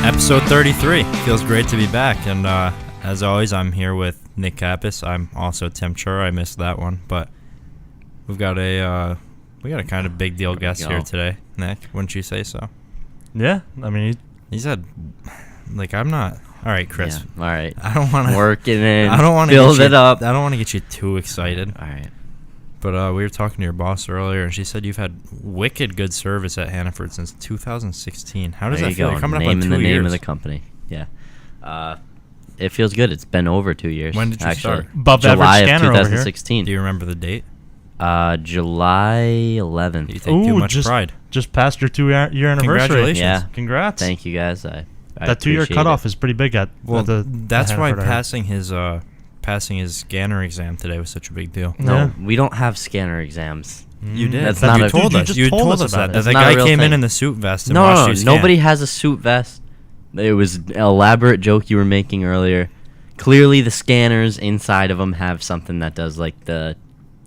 Episode 33. Feels great to be back. And as always, I'm here with Nick Kappas. I'm also Tim Chur. I missed that one. But we've got a kind of big deal guest here today. Nick, wouldn't you say so? Yeah. I mean, he said, like, I'm not... All right, Chris. Yeah, all right. I don't want to... Work it in. I don't want to build it up. I don't want to get you too excited. All right. But we were talking to your boss earlier, and she said you've had wicked good service at Hannaford since 2016. How does that feel? You're coming up on 2 years. Name the name of the company. Yeah. It feels good. It's been over 2 years. When did you start? Above July average of scanner 2016. Do you remember the date? July 11th. You take too much pride. Just passed your 2 year anniversary. Congratulations. Yeah. Congrats. Thank you, guys. I that 2 year cutoff is pretty big at that's why passing his scanner exam today was such a big deal. No, we don't have scanner exams. You did. That's not you a told you us. just You told told us us that. about it. The That's not guy a real came in thing. the suit vest and No, watched you scan. nobody has a suit vest. It was an elaborate joke you were making earlier. Clearly, the scanners inside of them have something that does like the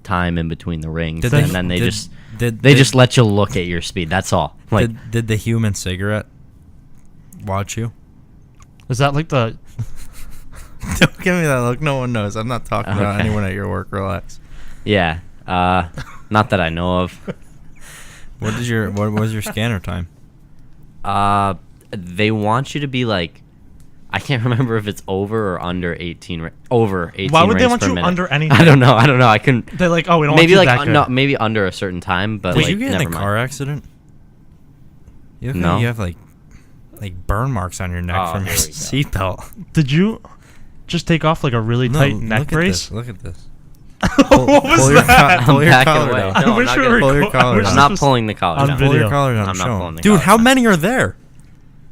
time in between the rings, and then they just let you look at your speed. That's all. Like, did the human cigarette watch you? Is that like the... Don't give me that look. No one knows. I'm not talking about anyone at your work. Relax. yeah, not that I know of. What was your scanner time? They want you to be like, I can't remember if it's over or under 18. Over 18. Why would they rings want per you minute. under anything? I don't know. I couldn't. They're like, oh, we don't Maybe want you like that good. no, maybe under a certain time, but Did like, you get in never a mind. car accident? No. You have like burn marks on your neck from your here we go. seatbelt. Did you just take off like a really tight neck brace? Look at this. What was Pull your that? pull your backing collar away. down. No, I wish I'm we not were gonna- pull your reco- collar we're down. I'm supposed not to- pulling the collar on down. video. Pull your collar down. I'm not Show 'em. pulling the Dude, collar how down. many are there?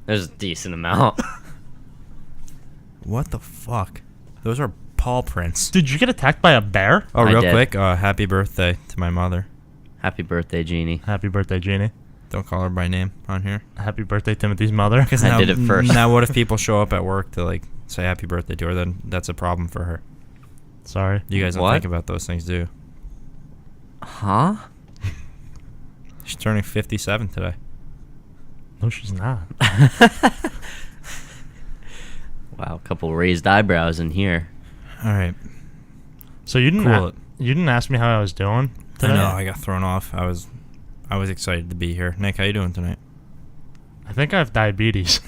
There's a decent amount. What the fuck? Those are paw prints. Did you get attacked by a bear? Oh, I real did. quick, happy birthday to my mother. Happy birthday, Jeannie. Happy birthday, Jeannie. Don't call her by name on here. Happy birthday, Timothy's mother. I did it first. Now, what if people show up at work to like say happy birthday to her? Then that's a problem for her. Sorry. You guys don't What? think about those things, do you? Huh? She's turning 57 today. No, she's not. Wow, a couple raised eyebrows in here. All right. So you didn't Cool it. you didn't ask me how I was doing today? I know. I got thrown off. I was excited to be here. Nick, how you doing tonight? I think I have diabetes.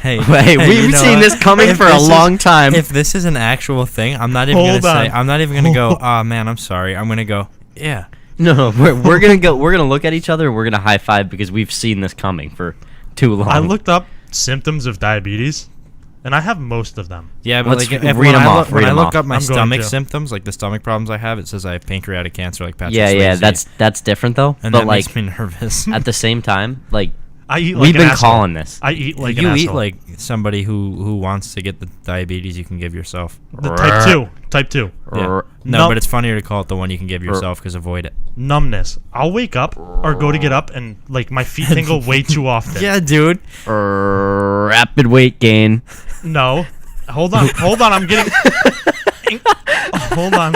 Hey, Wait, hey, you we've know seen what? this coming If for a this is- long time. If this is an actual thing, I'm not even Hold gonna say. on. I'm not even gonna go. Oh man, I'm sorry. I'm gonna go. Yeah. No, we're gonna go. We're gonna look at each other. And we're gonna high five because we've seen this coming for too long. I looked up symptoms of diabetes, and I have most of them. Yeah, but Let's like read when them I off, look, when read I them look off. up my I'm going stomach to. symptoms, like the stomach problems I have, it says I have pancreatic cancer, like Patrick Yeah, Swayze. that's different though. and but that like makes me nervous. at the same time, like I eat like we've an been asshole. calling this. I eat like you an eat asshole. like somebody who wants to get the diabetes you can give yourself. the type 2. Type 2. Yeah. No, Numb- but it's funnier to call it the one you can give yourself because avoid it. Numbness. I'll wake up or go to get up, and like my feet tingle way too often. Yeah, dude. Rapid weight gain. No. Hold on. I'm getting. Hold on.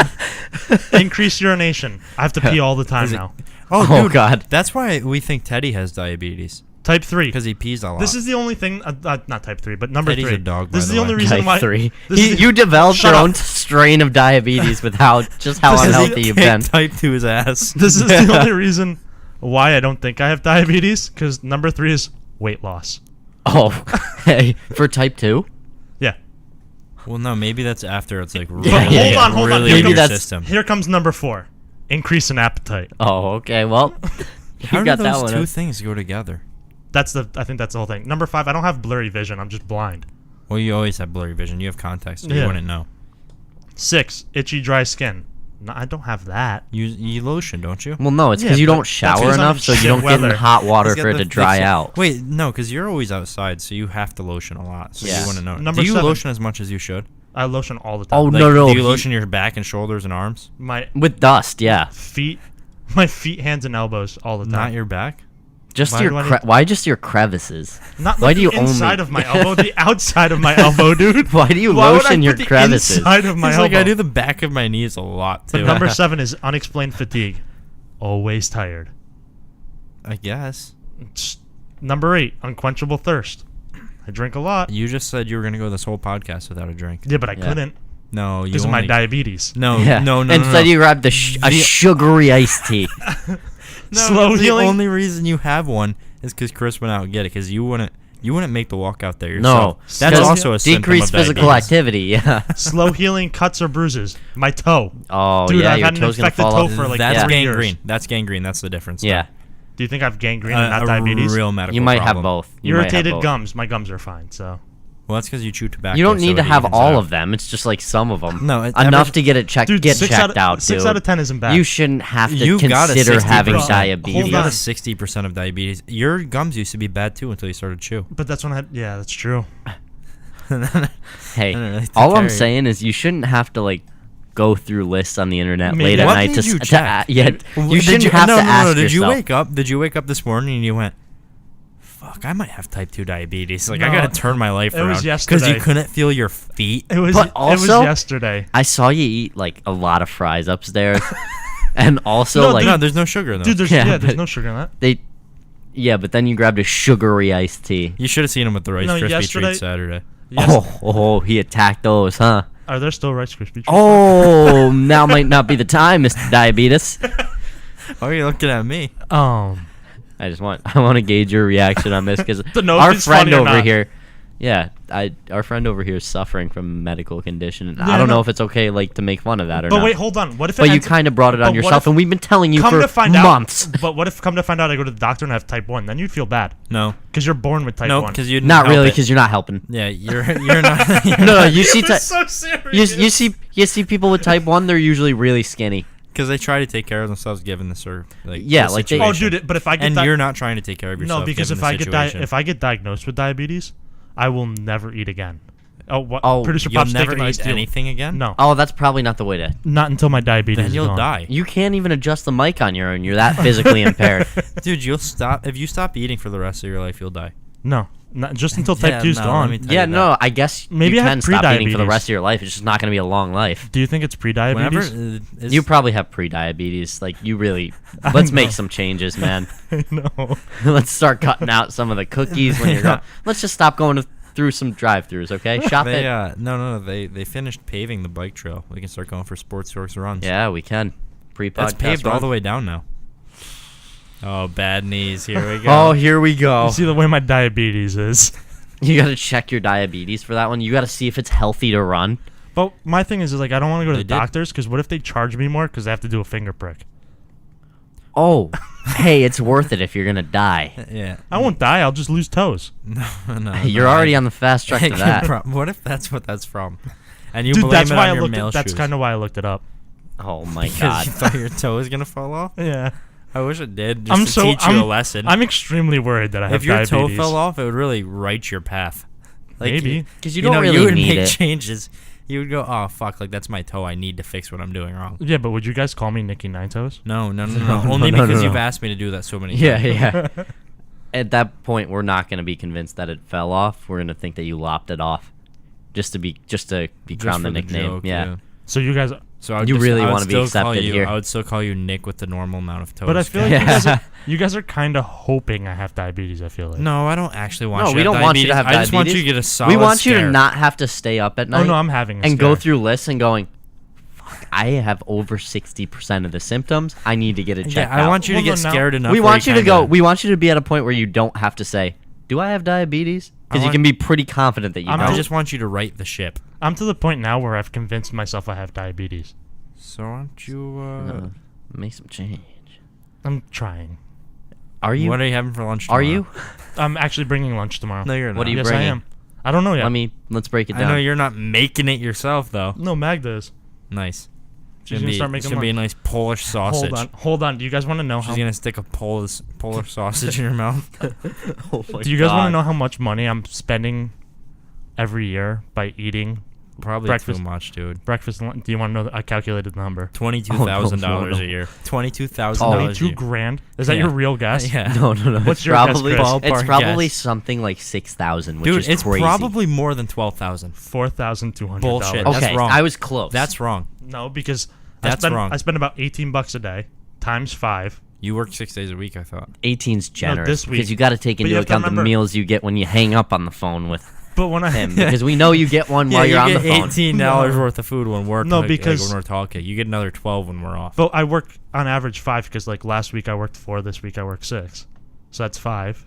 Increased urination. I have to pee all the time Is it- now. Oh, Oh, dude, God. That's why we think Teddy has diabetes Type 3. because he pees a lot. This is the only thing. Not type 3, but number Teddy's 3. a dog, This by is the the only way. reason Type why. 3. This is the- You developed Shut your up. own strain of diabetes with how This is unhealthy the- you've been. Type 2 his ass. This is the only reason why I don't think I have diabetes. Because number 3 is weight loss. Oh, hey, for type 2? Yeah. Well, no, maybe that's after it's like Yeah, really, yeah, yeah. Hold on. really Maybe in your that's- system. Here comes number 4. Increase in appetite. Oh, okay. Well, How you do got that those one. two things go together? I think that's the whole thing. Number 5. I don't have blurry vision. I'm just blind. Well, you always have blurry vision. You have contacts, so you Yeah. wouldn't know. 6. Itchy, dry skin. No, I don't have that. You lotion, don't you? Well, no, it's Yeah, because you but don't that's shower because I'm enough, in so you shit don't get in weather. hot water He's got for it the to dry thick- out. Wait, no, because you're always outside, so you have to lotion a lot, so Yeah. you wouldn't know. Number Do you 7. lotion as much as you should? I lotion all the time. Oh, Like, no. Do you lotion your back and shoulders and arms? My With dust, yeah. feet, my feet, hands, and elbows all the time. Not your back? Just Why do I need- why just your crevices? Not Why like do you the inside only? of my elbow, the outside of my elbow, dude. Why do you Why would I lotion your put the crevices? inside of my It's elbow? like I do the back of my knees a lot, too. But number 7 is unexplained fatigue. Always tired. I guess. Number 8, unquenchable thirst. I drink a lot. You just said you were gonna go this whole podcast without a drink. Yeah, but I couldn't. No, you Because of my only- diabetes. No, Yeah. no. Instead, you grabbed a sugary iced tea. No, Slow the healing. only reason you have one is because Chris went out and get it. Because you wouldn't make the walk out there yourself. No, that's 'cause also a symptom decreased of physical diabetes. activity. Yeah. Slow healing cuts or bruises. My toe. Oh Dude, yeah, I've your had an toe's gonna infected fall toe off. for like That's 3 years. gangrene. That's gangrene. That's the difference. Yeah. Do you think I have gangrene and not a diabetes? real medical You might problem. have both. You might have Irritated both. gums. My gums are fine. So Well, that's because you chew tobacco. You don't need so to it have evens all out. of them. It's just like some of them. No, it- enough every- to get it checked. dude, Get 6 checked out, 6 dude. out of 10 isn't bad. You shouldn't have to You got a consider having 60%. diabetes. You Hold got a on. 60% of diabetes. Your gums used to be bad too until you started to chew. But that's when I had. Yeah, that's true. Hey, I don't really take all care I'm of you. saying is you shouldn't have to like go through lists on the internet Maybe late at What night made to, you to check? yeah. You shouldn't have no, to no, ask no. Did you yourself. wake up? Did you wake up this morning and you went, "Fuck, I might have type 2 diabetes. Like I No, gotta turn my life it around." was Because yesterday. you couldn't feel your feet. It was. But It was also- yesterday. I saw you eat like a lot of fries upstairs, and also No, like No, there's no sugar though. Dude, there's Yeah, there's but- no sugar in that. they, yeah. But then you grabbed a sugary iced tea. You should have seen him with the Rice No, Krispie yesterday- treats Saturday. Yes. Oh, he attacked those, huh? Are there still Rice Krispie treats? Oh, now might not be the time, Mr. Diabetes. Why are you looking at me? I want to gauge your reaction on this because To know if our it's friend funny or over not. here, our friend over here is suffering from a medical condition. And Yeah, I don't no. know if it's okay like to make fun of that or But not. wait, hold on. What if? But it you ends- kind of brought it but on what yourself, if- and we've been telling you come for to find months. out. But what if come to find out I go to the doctor and I have type 1? Then you'd feel bad No, because you're born with type no, 1. because you Not really, because you're not helping. yeah, you're not. No, you see, so serious. you see people with type 1, they're usually really skinny. Because they try to take care of themselves given the Yeah, the like they- Oh, situation. dude, but if I get and di- you're not trying to take care of yourself. no, because given if the I situation. if I get diagnosed with diabetes, I will never eat again. Oh, what? Oh, Producer you'll Pop's never taking eat anything again. No, Oh, that's probably not the way to. not until my diabetes. then is you'll gone. die, You can't even adjust the mic on your own. You're that physically impaired. dude. You'll stop if you stop eating for the rest of your life. You'll die. No, not just until type Yeah, 2's no, gone. let me tell Yeah, you no, that. I guess Maybe you I have can stop eating for the prediabetes. rest of your life. It's just not going to be a long life. Do you think it's Whenever pre-diabetes? You probably have pre-diabetes. Like you really. Let's make some changes, man. No. Let's start cutting out some of the cookies when you're going. Let's just stop going through some drive-throughs, okay? Shop They it. no. They finished paving the bike trail. We can start going for Sports Dork's runs. Yeah, we can. That's Pre-podcast paved all run. the way down now. Oh, bad knees. Here we go. Oh, here we go. You see the way my diabetes is. You got to check your diabetes for that one. You got to see if it's healthy to run. But my thing is like I don't want to go to They the did. doctors because what if they charge me more because they have to do a finger prick? Oh, hey, it's worth it if you're gonna die. Yeah. I won't die. I'll just lose toes. No. You're already on the fast track to that. What if that's what that's from? And you Dude, blame that's it why on I your looked. male That's shoes. kind of why I looked it up. Oh my Because god. you thought your toe was gonna fall off. Yeah. I wish it did. Just to teach you a lesson. I'm extremely worried that I have if your diabetes. toe fell off, it would really right your path. Like, Maybe. Because you you don't know, really you would need make it. changes. You would go, oh fuck, like that's my toe. I need to fix what I'm doing wrong. Yeah, but would you guys call me Nicky Nine Toes? No. No, Only no, because no. you've asked me to do that so many Yeah, times. yeah. At that point, we're not gonna be convinced that it fell off. We're gonna think that you lopped it off, just to be Just crowned the for nickname. joke, yeah. So you guys, So I would You just- really I would wanna be still call accepted you, here. I would still call you Nick with the normal amount of toes. but I feel like Yeah. you guys are kind of hoping I have diabetes. I feel like. No, I don't actually want No, you we to have don't want you to diabetes. have I just want you to diabetes. get a solid We want you to scare. not have to stay up at night. Oh no, I'm having a and go scare. through lists and going, fuck, I have over 60% of the symptoms. I need to get it checked Yeah, I out. want you to Hold get on now. scared enough. We where want you to kinda- go. We want you to be at a point where you don't have to say, "Do I have diabetes?" Because you want- can be pretty confident that you I'm don't. I just want you to right the ship. I'm to the point now where I've convinced myself I have diabetes. So aren't you? Make some change. I'm trying. Are you? What are you having for lunch? Are tomorrow? you? I'm actually bringing lunch tomorrow. No, you're not. What are you yes, I bringing? am. I don't know yet. Let's break it I down. know you're not making it yourself though. No, Magda is. Nice. She's gonna start making It's gonna be a nice Polish sausage. Hold on. Do you guys want to know how? She's gonna stick a Polish sausage in your mouth. Oh my Do you guys want to God. know how much money I'm spending every year by eating Probably Breakfast. too much, dude. Oh, breakfast? And lunch? Do you want to know? I calculated the number. $22,000 no. a year. $22,000 Oh, a 22 year. grand. Is that Yeah. your real guess? Yeah. No. What's It's your guess, probably Chris? Ballpark it's probably guess. something like 6,000, which Dude, is it's crazy. probably more than 12,000. $4,200. Bullshit. okay. That's wrong. I was close. That's wrong. No, because That's wrong. I spend about $18 a day times 5. You work 6 days a week, I thought. 18's generous this week. because you got to take But you into have to account the remember- meals you get when you hang up on the phone with But when I him because we know you get one while you you're on get the phone. $18 worth of food when we're No, like, because- when we're talking. You get another 12 when we're off. But I work on average 5 because like last week I worked 4, this week I worked 6, so that's 5.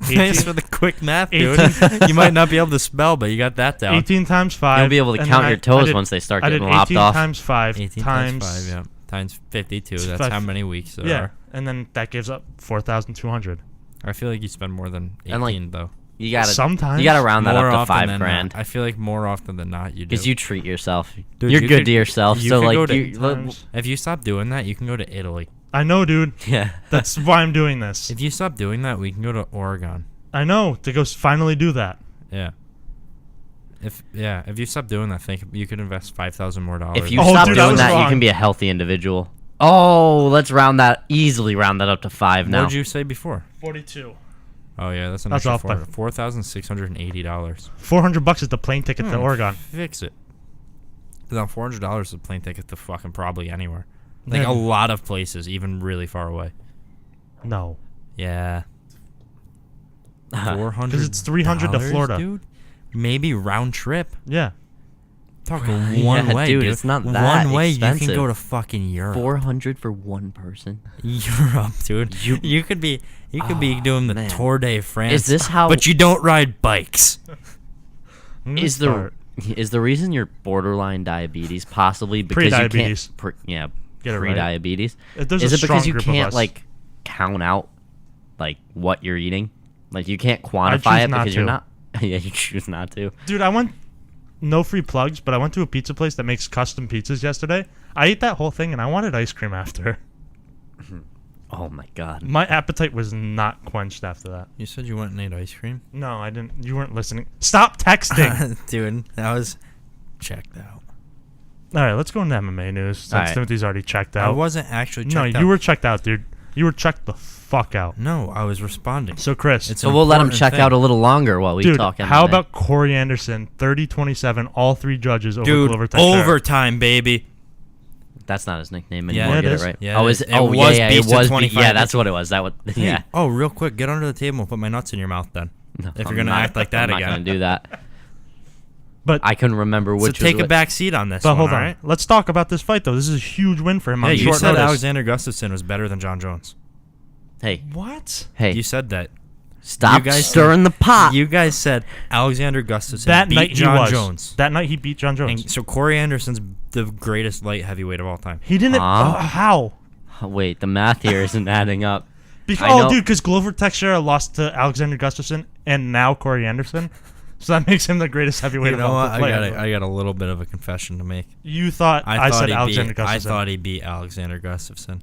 Thanks for the quick math, dude. 18 You might not be able to spell, but you got that down. 18 times 5. You'll be able to and count then your I toes did- once they start I did getting lopped 18 off. times 5 18 times times 5, yeah. Times 52. That's 5. how many weeks there yeah, are. and then that gives up 4,200. I feel like you spend more than 18, And, like, though. You gotta Sometimes. you gotta round that More up to often 5 than grand not. I feel like more often than not you do. because you treat yourself. Dude, You're you good could- to yourself. you So could go like to you, times. If you stop doing that, you can go to Italy. I know, dude. yeah. That's why I'm doing this. If you stop doing that, we can go to Oregon. I know to go finally do that. Yeah. If you stop doing that, think you could invest $5,000 more dollars. If you Oh, stop dude, I doing was that, you wrong. can be a healthy individual. Oh, let's easily round that up to 5 what now. did you say before? 42. Oh yeah, that's an That's extra off by- $4,680. $400 is the plane ticket to Oregon. Fix it. No, $400 is a plane ticket to fucking probably anywhere. Like Yeah. a lot of places, even really far away. No, Yeah. Uh-huh. 400. 'Cause it's 300 to Florida. dude. Maybe round trip. yeah. Talking one Yeah, way, dude, dude. it's not that one way. You expensive. can go to fucking Europe. 400 for one person. Europe, dude. You could be doing the man. Tour de France. Is this how- But you don't ride bikes. I'm gonna Is start. the reason you're borderline diabetes possibly because you Pre-diabetes. can't Get it right. pre-diabetes? There's Is a it because strong you group of can't us. like count out like what you're eating? Like you can't choose quantify it not because you're to. not. Yeah, you choose not to. Dude, I went. No free plugs, but I went to a pizza place that makes custom pizzas yesterday. I ate that whole thing and I wanted ice cream after. Oh my god. My appetite was not quenched after that. You said you went and ate ice cream? No, I didn't. You weren't listening. Stop texting. Dude, that was checked out. All right, let's go into MMA news since All right. Timothy's already checked I out. wasn't actually No, checked out. you were checked out, dude. You were checked the fuck out. No, I was responding. So, Chris, It's So we'll let him important check thing. out a little longer while we dude, talk. how MMA. about Corey Anderson, 30-27, all 3 judges over Dude, Glover Teixeira? overtime, baby. That's not his nickname Yeah, anymore. it Get is. it right. Yeah, oh, it is is. it? Oh, It yeah, was yeah. It beast to was. 25. Yeah, that's what it was. That what? Hey, Yeah. oh, real quick, get under the table and put my nuts in your mouth then. No, if I'm you're gonna not- act like that I'm again. not gonna do that. But I couldn't remember So which. take was a back seat on this but one, hold all on. right? Let's talk about this fight, though. This is a huge win for him Yeah, on you short said notice. Alexander Gustafsson was better than John Jones. Hey, What? hey! You said that. Stop you guys stirring the pot. You guys said Alexander Gustafsson That beat night John he was. Jones. That night he beat John Jones. And so Corey Anderson's the greatest light heavyweight of all time. He didn't. Huh? How? Oh, wait, the math here isn't adding up. Because, I know- dude, because Glover Teixeira lost to Alexander Gustafsson and now Corey Anderson. So that makes him the greatest heavyweight You know of all what? time. I got a little bit of a confession to make. You thought I said Alexander Gustafsson. I thought he beat Alexander Gustafsson.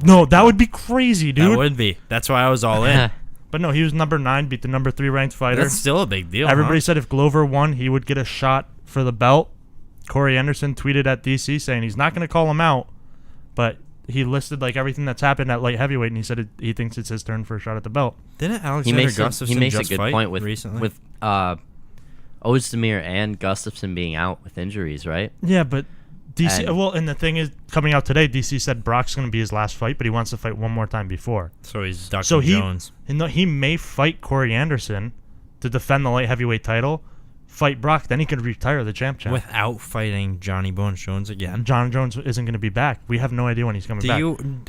No, that would be crazy, dude. That would be. That's why I was all in. But no, he was number 9, beat the number 3 ranked fighter. That's still a big deal. Everybody huh? said if Glover won, he would get a shot for the belt. Corey Anderson tweeted at DC saying he's not going to call him out, but he listed like everything that's happened at light heavyweight, and he said he thinks it's his turn for a shot at the belt. Didn't He Alexander makes Gustafsson he makes a just good fight point with recently? Ozdemir and Gustafsson being out with injuries, right? Yeah, but DC. And- Well, and the thing is, coming out today, DC said Brock's going to be his last fight, but he wants to fight one more time before. So he's ducking So Jones. he may fight Corey Anderson to defend the light heavyweight title, fight Brock, then he could retire the champ. Without fighting Johnny Bones Jones again. John Jones isn't going to be back. We have no idea when he's coming back.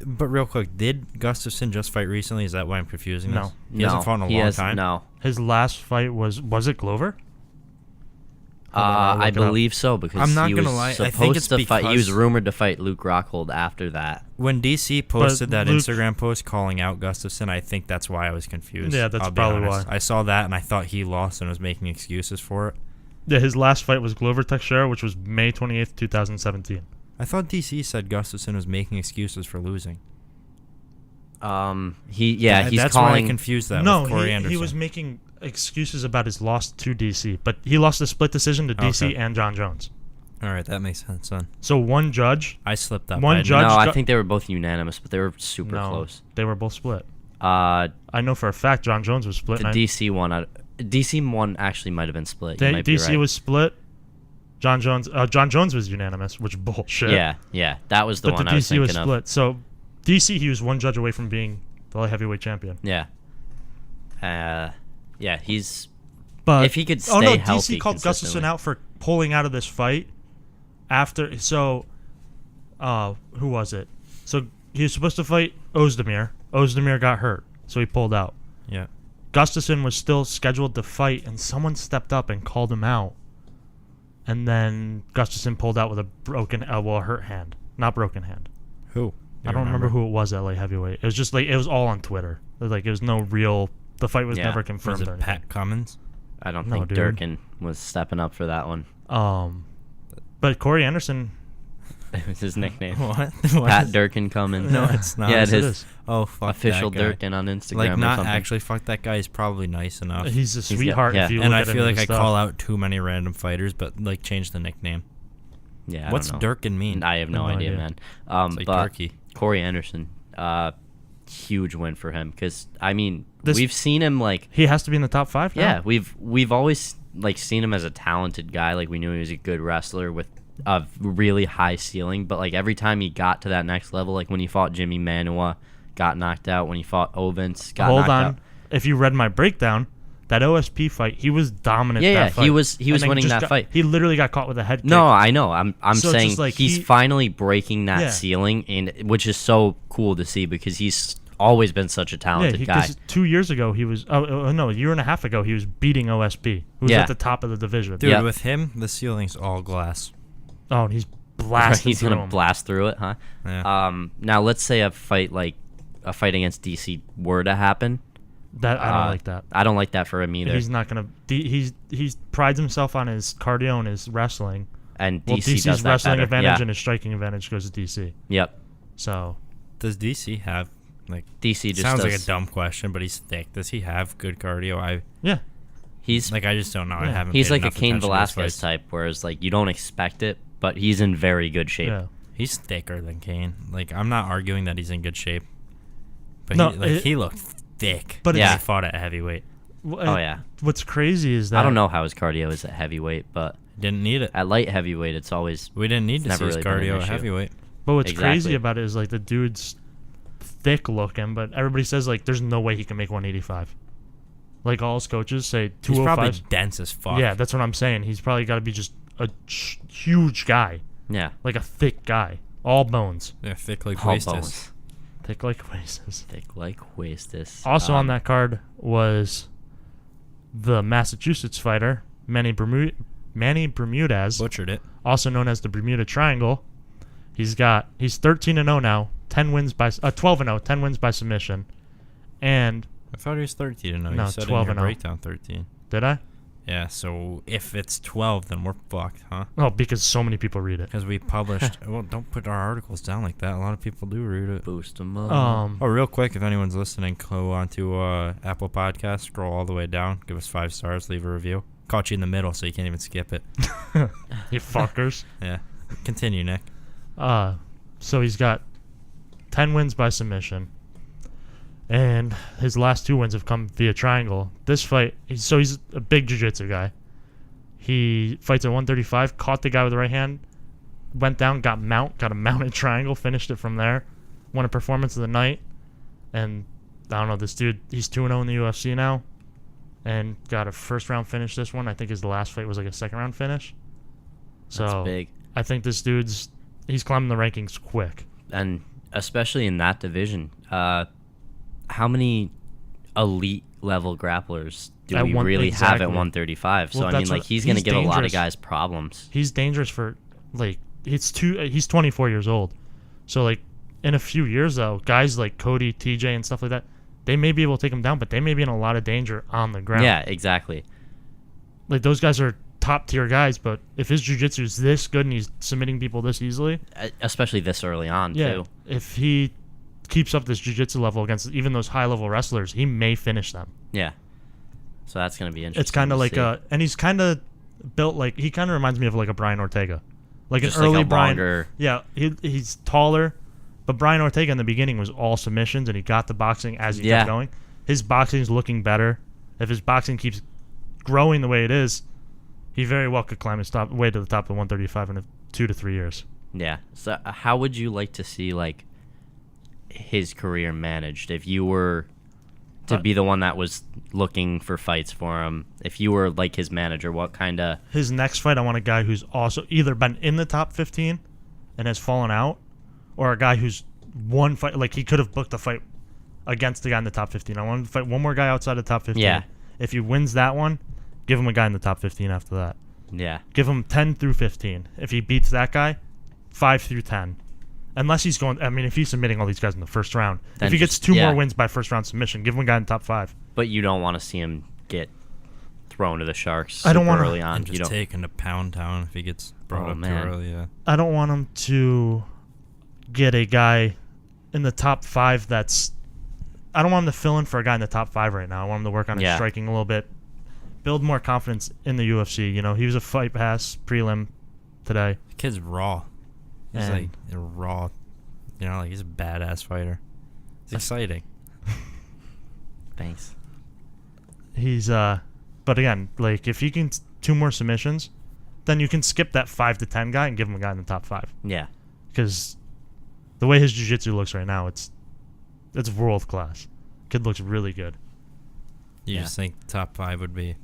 But real quick, did Gustafsson just fight recently? Is that why I'm confusing No. this? He hasn't fought in a long time. No. His last fight was it Glover? I look it up. believe so because I'm not he gonna was lie, I supposed think it's to fight. He was because- rumored to fight Luke Rockhold after that. When DC posted that Luke- Instagram post calling out Gustafsson, I think that's why I was confused. Yeah, that's I'll be probably honest. why. I saw that and I thought he lost and was making excuses for it. Yeah, his last fight was Glover Teixeira, which was May 28th, 2017. I thought DC said Gustafsson was making excuses for losing. He's That's why I calling. confused that No, with Corey he Anderson. was making excuses about his loss to DC, but he lost a split decision to DC Okay. and John Jones. All right, that makes sense then. So one judge, I slipped up. One I judge- No, I Ju- think they were both unanimous, but they were super no, close. they were both split. Uh, I know for a fact John Jones was split. the and DC one actually might have been split. You might be DC right. was split. John Jones was unanimous, which bullshit. Yeah, that was the but one the I was DC thinking was of. split. So DC, he was one judge away from being the light heavyweight champion. Yeah. Yeah, he's... But if he could stay healthy DC called Gustafson out for pulling out of this fight after... So, who was it? So, he was supposed to fight Ozdemir. Ozdemir got hurt, so he pulled out. Yeah. Gustafson was still scheduled to fight, and someone stepped up and called him out. And then Gustafson pulled out with a hurt hand. Not broken hand. Who? I don't remember who it was at light heavyweight. It was just like, it was all on Twitter. It was no real... The fight was never confirmed. Was or it anything. Pat Cummins? I don't think Durkin was stepping up for that one. But Corey Anderson... It was his nickname. What? Pat Durkin Cummins. No, it's not. Yeah, it is. Oh, fuck official that guy. Durkin on Instagram Like, or not something. actually. Fuck that guy. He's probably nice enough. He's a sweetheart. yeah. If you And look I at feel him like I stuff. call out too many random fighters, but like change the nickname. Yeah, I What's don't know. Durkin mean? I have no idea, man. It's like But turkey. Corey Anderson, huge win for him because I mean This- we've seen him like He has to be in the top 5 now? yeah we've always like seen him as a talented guy, like we knew he was a good wrestler with a really high ceiling, but like every time he got to that next level, like when he fought Jimmy Manuwa, got knocked out. When he fought Ovens, got knocked out. If you read my breakdown, that OSP fight, he was dominant. Yeah, that fight. he was And then winning just that fight. He literally got caught with a head kick. No, I know. I'm So it's saying just like he's he- finally breaking that Yeah. ceiling, and which is so cool to see because he's always been such a talented guy. 'cause 2 years ago he was. No, a year and a half ago he was beating OSP, who was Yeah. at the top of the division. Dude, Yeah. with him, the ceiling's all glass. Oh, and he's blasting. He's through gonna him. blast through it, huh? Yeah. Now let's say a fight against DC were to happen. That I don't like that. I don't like that for him either. He's not gonna. He's prides himself on his cardio and his wrestling. And Well, DC DC's does that wrestling better. advantage Yeah. and his striking advantage goes to DC. Yep. So Does DC have like? DC just Sounds like a does. dumb question, but he's thick. Does he have good cardio? yeah, He's I just don't know. I Yeah. haven't. he's paid like a enough Cain attention to his Velasquez fights. type, whereas like you don't expect it, but he's in very good shape. yeah. He's thicker than Kane. Like I'm not arguing that he's in good shape, but No, he looked thick. but when it's- he fought at heavyweight. Oh yeah. What's crazy is that I don't know how his cardio is at heavyweight, but Didn't need it. at light heavyweight, it's always We didn't need to It's see his never really been cardio an at issue. heavyweight. But what's Exactly. crazy about it is like the dude's thick looking, but everybody says like there's no way he can make 185. Like all his coaches say, He's probably 205. dense as fuck. Yeah, that's what I'm saying. He's probably got to be just a huge guy, yeah. like a thick guy, all bones, They're thick like All wastes. bones. thick like Oasis. Thick like wastes. Also on that card was the Massachusetts fighter Manny Bermudez, Butchered it. also known as the Bermuda Triangle. He's 13-0 now, 12-0, 10 wins by submission. And I thought he was 13. No, No, you said 12 in and your 0. breakdown 13. did I? Yeah, so if it's 12, then we're fucked, huh? Oh, because so many people read it. Because we published. Well, don't put our articles down like that. A lot of people do read it. Boost him up. Oh, real quick, if anyone's listening, go on to Apple Podcasts, scroll all the way down, give us 5 stars, leave a review. Caught you in the middle, so you can't even skip it. You fuckers. Yeah. Continue, Nick. So he's got 10 wins by submission. And his last 2 wins have come via triangle. This fight, he's a big jiu-jitsu guy. He fights at 135, caught the guy with the right hand, went down, got a mounted triangle, finished it from there, won a performance of the night. And I don't know, this dude, he's 2-0 in the UFC now, and got a first round finish this one. I think his last fight was like a second round finish. So That's big. I think this he's climbing the rankings quick. And especially in that division, how many elite level grapplers do At we one- really have exactly. at 135? Well, So I that's mean, like what- he's going to he's give a lot of dangerous. guys problems. He's dangerous for like he's 24 years old. So like in a few years though, guys like Cody, TJ and stuff like that, they may be able to take him down, but they may be in a lot of danger on the ground. Yeah, exactly. Like those guys are top tier guys, but if his jiu-jitsu is this good and he's submitting people this easily, Especially this early on yeah, too. if he keeps up this jiu-jitsu level against even those high level wrestlers, he may finish them. Yeah. So that's going to be interesting. It's kind of to like see. and he's kind of built like he kind of reminds me of like a Brian Ortega, like Just an like early a Brian. longer- Yeah, he's taller, but Brian Ortega in the beginning was all submissions, and he got the boxing as he Yeah. kept going. His boxing is looking better. If his boxing keeps growing the way it is, he very well could climb his way to the top of 135 in 2 to 3 years. Yeah. So how would you like to see like his career managed? If you were to be the one that was looking for fights for him, if you were like his manager, what kind of... His next fight, I want a guy who's also either been in the top 15 and has fallen out, or a guy who's one fight, like he could have booked a fight against the guy in the top 15. I want to fight one more guy outside the top 15. Yeah. If he wins that one, give him a guy in the top 15 after that. Yeah. Give him 10 through 15. If he beats that guy, 5 through 10. Unless he's going, I mean, if he's submitting all these guys in the first round, Then if he gets just- 2 yeah. more wins by first round submission, give him a guy in the top 5. But you don't want to see him get thrown to the Sharks I don't super wanna- early on. And You just don't... taken to Pound Town if he gets brought Oh, up man. too early. Yeah. I don't want him to get a guy in the top 5 that's... I don't want him to fill in for a guy in the top 5 right now. I want him to work on his Yeah. striking a little bit, build more confidence in the UFC. You know, he was a Fight Pass prelim today. The kid's raw. He's And- like a raw. You know, like he's a badass fighter. It's exciting. Thanks. He's but again, like if he can 2 more submissions, then you can skip that 5 to 10 guy and give him a guy in the top 5. Yeah. Because the way his jiu-jitsu looks right now, it's world class. Kid looks really good. You Yeah. just think top 5 would be,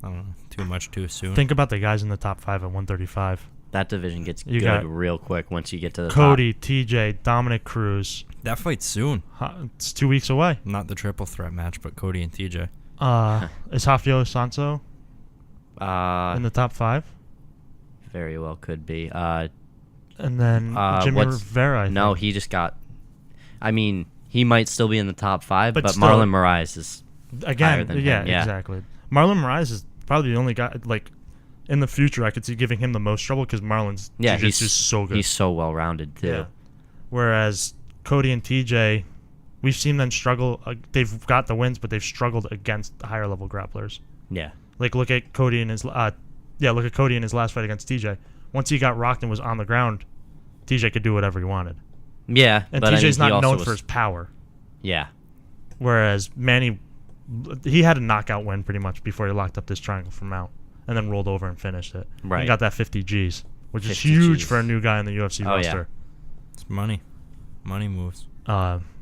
I don't know, too much too soon. Think about the guys in the top 5 at 135. That division gets You good got real quick once you get to the Cody, TJ, Dominic Cruz. That fight's soon. It's 2 weeks away. Not the triple threat match, but Cody and TJ. Is Rafael Sanso top. in the top 5? Very well could be. And then Jimmy Rivera, I No, think. he just got... I mean, he might still be in the top 5, But but still- Marlon Moraes is... higher Again, than him, yeah, yeah. exactly. Marlon Moraes is probably the only guy, like, in the future I could see giving him the most trouble because Marlon's Yeah, jiu-jitsu is so good. He's so well-rounded, too. Yeah. Whereas Cody and TJ, we've seen them struggle. They've got the wins, but they've struggled against higher level grapplers. Yeah. Like look at Cody in his look at Cody in his last fight against TJ. Once he got rocked and was on the ground, TJ could do whatever he wanted. Yeah, And but TJ's I mean, not he known also for was- his power. Yeah. Whereas Manny, he had a knockout win pretty much before he locked up this triangle from Mount and then rolled over and finished it. Right. And got that 50 Gs, which is 50 huge Gs. for a new guy in the UFC Oh, yeah. roster. It's money. Money moves.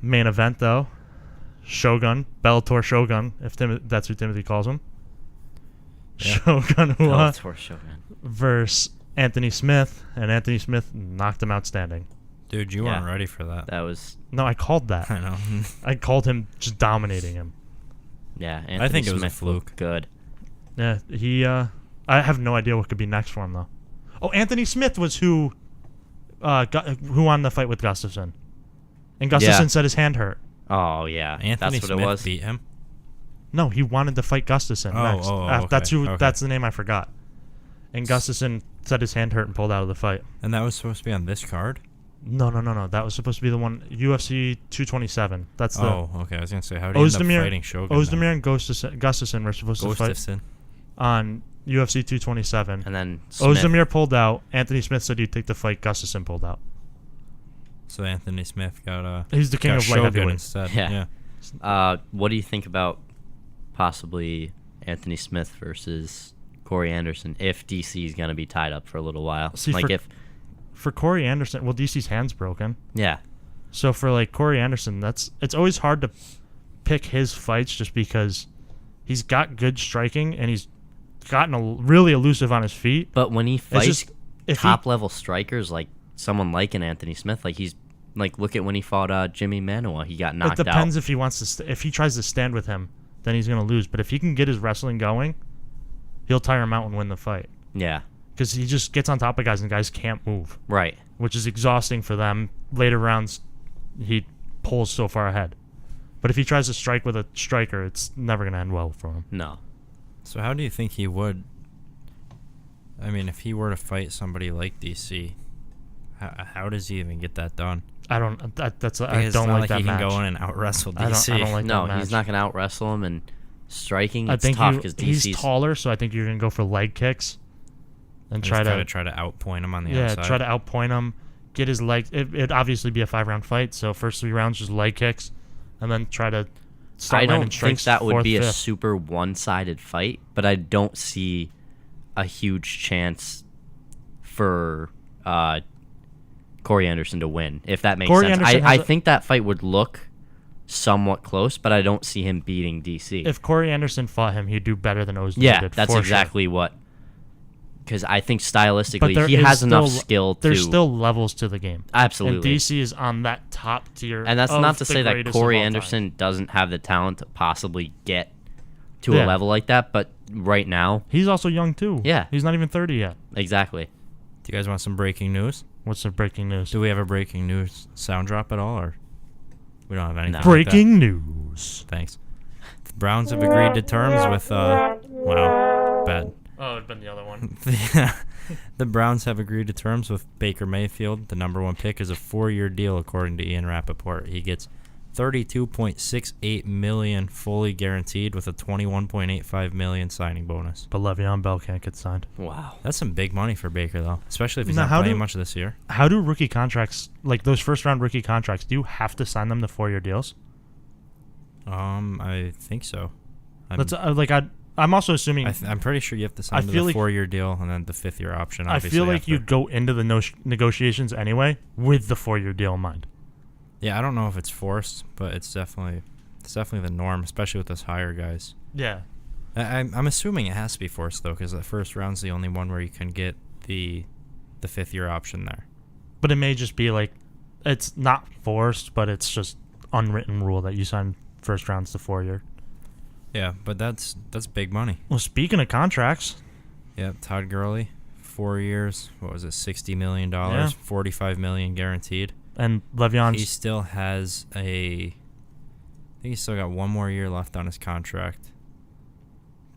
Main event though, Shogun, Bellator Shogun, if that's who Timothy calls him. Yeah. Shogun Bellator Shogun. versus Anthony Smith, and Anthony Smith knocked him out standing. Dude, you Yeah. weren't ready for that. That was... No, I called that. I know. I called him just dominating him. Yeah, Anthony think it was a Smith fluke. looked good. Yeah, he. I have no idea what could be next for him though. Oh, Anthony Smith was who won the fight with Gustafsson, and Gustafsson Yeah. said his hand hurt. Oh, yeah. Anthony That's what Smith it was. beat him. No, he wanted to fight Gustafsson Oh, next. oh, That's okay, who. okay. That's the name I forgot. And Gustafsson said his hand hurt and pulled out of the fight. And that was supposed to be on this card? No. That was supposed to be the one UFC 227. That's the Oh, okay. I was going to say, how do you end up fighting Shogun? Ozdemir and Gustafsson were supposed to fight Gustafsson. on UFC 227. And then Smith. Ozdemir pulled out. Anthony Smith said he'd take the fight. Gustafsson pulled out. So Anthony Smith got He's the king got of light Shogun heavyweight. instead. Yeah. Yeah. What do you think about possibly Anthony Smith versus Corey Anderson if DC is going to be tied up for a little while? See, like for Corey Anderson, well, DC's hand's broken. Yeah. So for like Corey Anderson, it's always hard to pick his fights just because he's got good striking and he's gotten really elusive on his feet. But when he fights just- if he- top level strikers like someone like an Anthony Smith, like he's like look at when he fought Jimmy Manuwa, he got knocked It depends out. if he wants to. If he tries to stand with him, then he's gonna lose. But if he can get his wrestling going, he'll tire him out and win the fight. Yeah. Because he just gets on top of guys and guys can't move, Right. which is exhausting for them. Later rounds, he pulls so far ahead. But if he tries to strike with a striker, it's never gonna end well for him. No. So how do you think he would? I mean, if he were to fight somebody like DC, how does he even get that done? I don't. That's I Because it's don't not like that he match. can go in and out wrestle I DC. don't like No, that match. he's not going to out wrestle him, and striking I it's think tough because he's DC's taller, so I think you're gonna go for leg kicks and Just try to try to outpoint him on the yeah, outside. try to outpoint him, get his legs. It'd obviously be a 5-round fight, so first 3 rounds just leg kicks, and then try to start I landing don't think strikes that would fourth, be a fifth. super one-sided fight, but I don't see a huge chance for Corey Anderson to win, if that makes Corey sense. Anderson I has think that fight would look somewhat close, but I don't see him beating DC. If Corey Anderson fought him, he'd do better than Ozdemir Yeah, did. that's for exactly what. Because I think But stylistically, there he is has enough still- skill to. There's still levels to the game. Absolutely. And DC is on that top tier. And that's of not to the say that greatest of Corey all time. Anderson doesn't have the talent to possibly get to Yeah. a level like that, but right now, He's also young too. Yeah. He's not even 30 yet. exactly. Do you guys want some breaking news? What's the breaking news? Do we have a breaking news sound drop at all, or we don't have anything? No. like that? Breaking news. Thanks. The Browns have agreed to terms with. Wow, bad. Oh, it'd been the other one. The Browns have agreed to terms with Baker Mayfield. The number one pick is a 4-year deal, according to Ian Rappaport. He gets $32.68 million fully guaranteed with a $21.85 million signing bonus. But Le'Veon Bell can't get signed. Wow. That's some big money for Baker, though, especially if he's Now, not how playing do- much this year. How do rookie contracts, like those first-round rookie contracts, do you have to sign them to 4-year deals? I think so. I'm also assuming. I'm pretty sure you have to I sign to feel the like- 4-year deal and then the 5th-year option. I Obviously feel like after. you go into the negotiations anyway with the 4-year deal in mind. Yeah, I don't know if it's forced, but it's definitely the norm, especially with those higher guys. Yeah. I'm assuming it has to be forced though, because the first round's the only one where you can get the 5th-year option there. But it may just be like, it's not forced, but it's just unwritten rule that you sign first rounds to 4-year. Yeah, but that's big money. Well, speaking of contracts, Yeah, Todd Gurley, 4 years. What was it? $60 million, Yeah. $45 million guaranteed. and Le'Veon's He still has I think he's still got 1 more year left on his contract.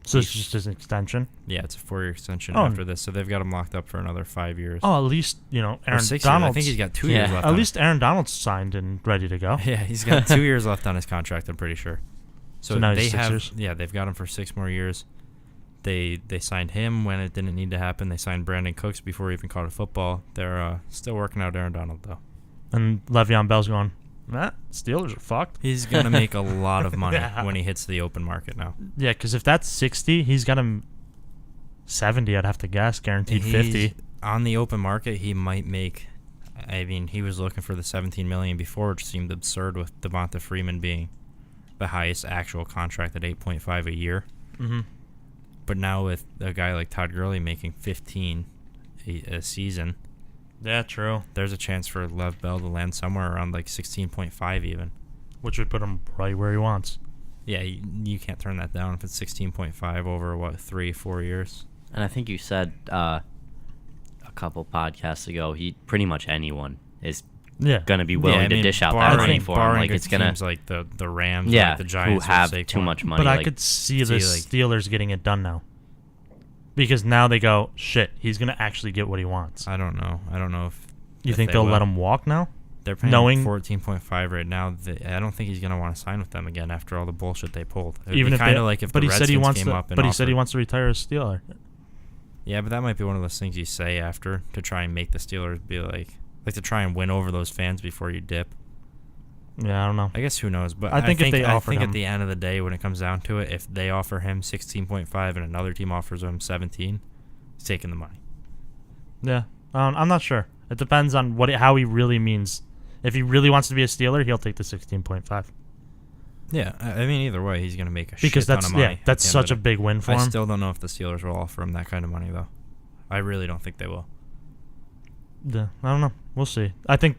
so it's just an extension. Yeah, it's a 4-year extension Oh. after this, so they've got him locked up for another 5 years. Oh, at least Or Aaron 6 years. Donald's. I think he's got 2 Yeah. years left. At on least Aaron Donald's signed and ready to go. Yeah, he's got 2 years left on his contract, I'm pretty sure. So now they he's 6 have years? Yeah, they've got him for 6 more years. They signed him when it didn't need to happen. They signed Brandon Cooks before he even caught a football. They're still working out Aaron Donald though. And Le'Veon Bell's going, Steelers are fucked. He's going to make a lot of money Yeah. when he hits the open market now. Yeah, because if that's 60, he's got him 70, I'd have to guess, guaranteed He's- 50. On the open market, he might make, I mean, he was looking for the $17 million before, which seemed absurd with Devonta Freeman being the highest actual contract at $8.5 a year. Mm-hmm. But now with a guy like Todd Gurley making 15 a season, Yeah, true. there's a chance for Lev Bell to land somewhere around like 16.5 even. Which would put him right where he wants. Yeah, you can't turn that down if it's 16.5 over, 3-4 years. And I think you said a couple podcasts ago, pretty much anyone is Yeah. going to be willing to dish out that barring- money for him. barring Like, good it's going teams to, like the Rams, yeah, like the Giants, who have with too Saquon. much money. But I like, could see the See, like- Steelers getting it done now. Because now they go, shit, he's going to actually get what he wants. I don't know. I don't know if You if think they they'll will. let him walk now? They're paying knowing- 14.5 right now. I don't think he's going to want to sign with them again after all the bullshit they pulled. It would Even be if kind they, of like if but the he said he Redskins wants came to, up and but he said he offered- wants to retire as Steeler. Yeah, but that might be one of those things you say after to try and make the Steelers be like to try and win over those fans before you dip. Yeah, I don't know. I guess who knows, but I think if they I offered think him- at the end of the day, when it comes down to it, if they offer him 16.5 and another team offers him 17, he's taking the money. Yeah, I'm not sure. It depends on how he really means. If he really wants to be a Steeler, he'll take the 16.5 Yeah, I mean either way, he's gonna make a because shit ton that's of money. yeah, at that's the end such a of the big win day. for I him. still don't know if the Steelers will offer him that kind of money though. I really don't think they will. Yeah, I don't know. We'll see. I think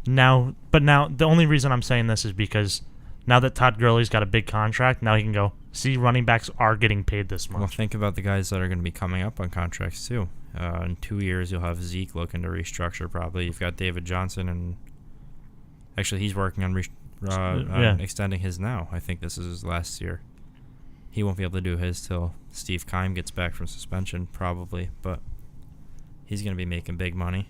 now the only reason I'm saying this is because now that Todd Gurley's got a big contract, now he can go, see, running backs are getting paid this much. Well, think about the guys that are going to be coming up on contracts too. In 2 years, you'll have Zeke looking to restructure. Probably you've got David Johnson, and actually he's working on extending his now. I think this is his last year. He won't be able to do his till Steve Keim gets back from suspension, probably. But he's going to be making big money.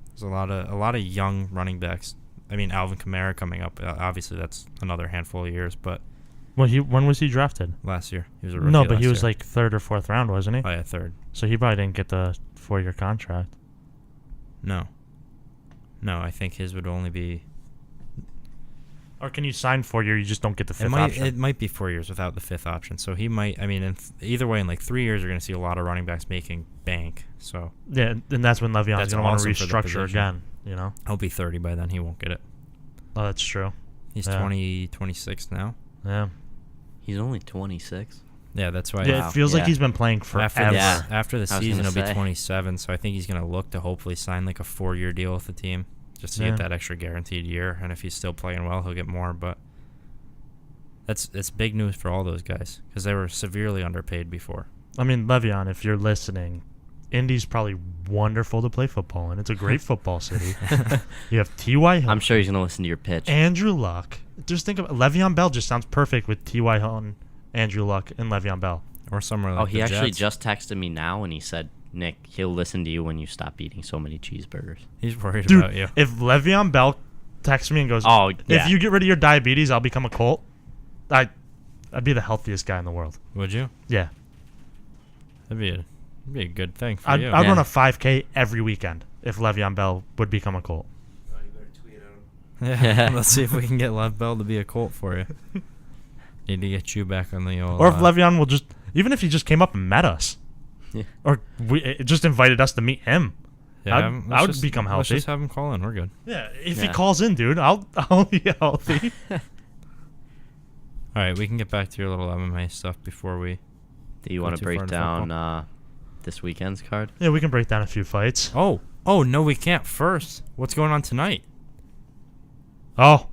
There's a lot of young running backs. I mean, Alvin Kamara coming up. Obviously, that's another handful of years, but Well, when was he drafted? last year he was a rookie. No, but last he was year. like 3rd or 4th round, wasn't he? Oh yeah, 3rd. So he probably didn't get the 4-year contract. No, I think his would only be. Or can you sign 4 years? You just don't get the fifth It option. might be 4 years without the fifth option. So he might. I mean, either way, in like 3 years, you're going to see a lot of running backs making bank. So Yeah, and that's when Le'Veon's That's going to want to awesome for the restructure position. again. You know. he'll be 30 by then. He won't get it. Oh, that's true. He's Yeah. 26 now. Yeah. He's only 26. Yeah, that's why. Yeah, Wow. it feels like Yeah. he's been playing forever. After the I was season, gonna he'll be say. 27. So I think he's going to look to hopefully sign like a 4-year deal with the team, just to Yeah. get that extra guaranteed year. And if he's still playing well, he'll get more. But it's big news for all those guys because they were severely underpaid before. I mean, Le'Veon, if you're listening, Indy's probably wonderful to play football in. It's a great football city. You have T.Y. Hilton, I'm sure he's gonna listen to your pitch. Andrew Luck. Just think of Le'Veon Bell. Just sounds perfect with T.Y. Hilton, Andrew Luck, and Le'Veon Bell. Or somewhere like He the actually Jets. just texted me now, and he said, "Nick, he'll listen to you when you stop eating so many cheeseburgers." He's worried Dude, about you. if Le'Veon Bell texts me and goes, Oh, yeah. if you get rid of your diabetes, I'll become a Colt," I'd be the healthiest guy in the world. Would you? Yeah. That'd be a good thing for I'd you. run Yeah. a 5K every weekend if Le'Veon Bell would become a Colt. Yeah, let's see if we can get Lev Bell to be a Colt for you. Need to get you back on the old. Or if Le'Veon will even if he just came up and met us. Yeah. Or just invited us to meet him. yeah, I would become Let's healthy. just have him call in. We're good. Yeah, if he Yeah. calls in, dude, I'll be healthy. All right, we can get back to your little MMA stuff before we. Do you Go want too to far break into down football. this weekend's card? Yeah, we can break down a few fights. Oh no, we can't. First, what's going on tonight? Oh,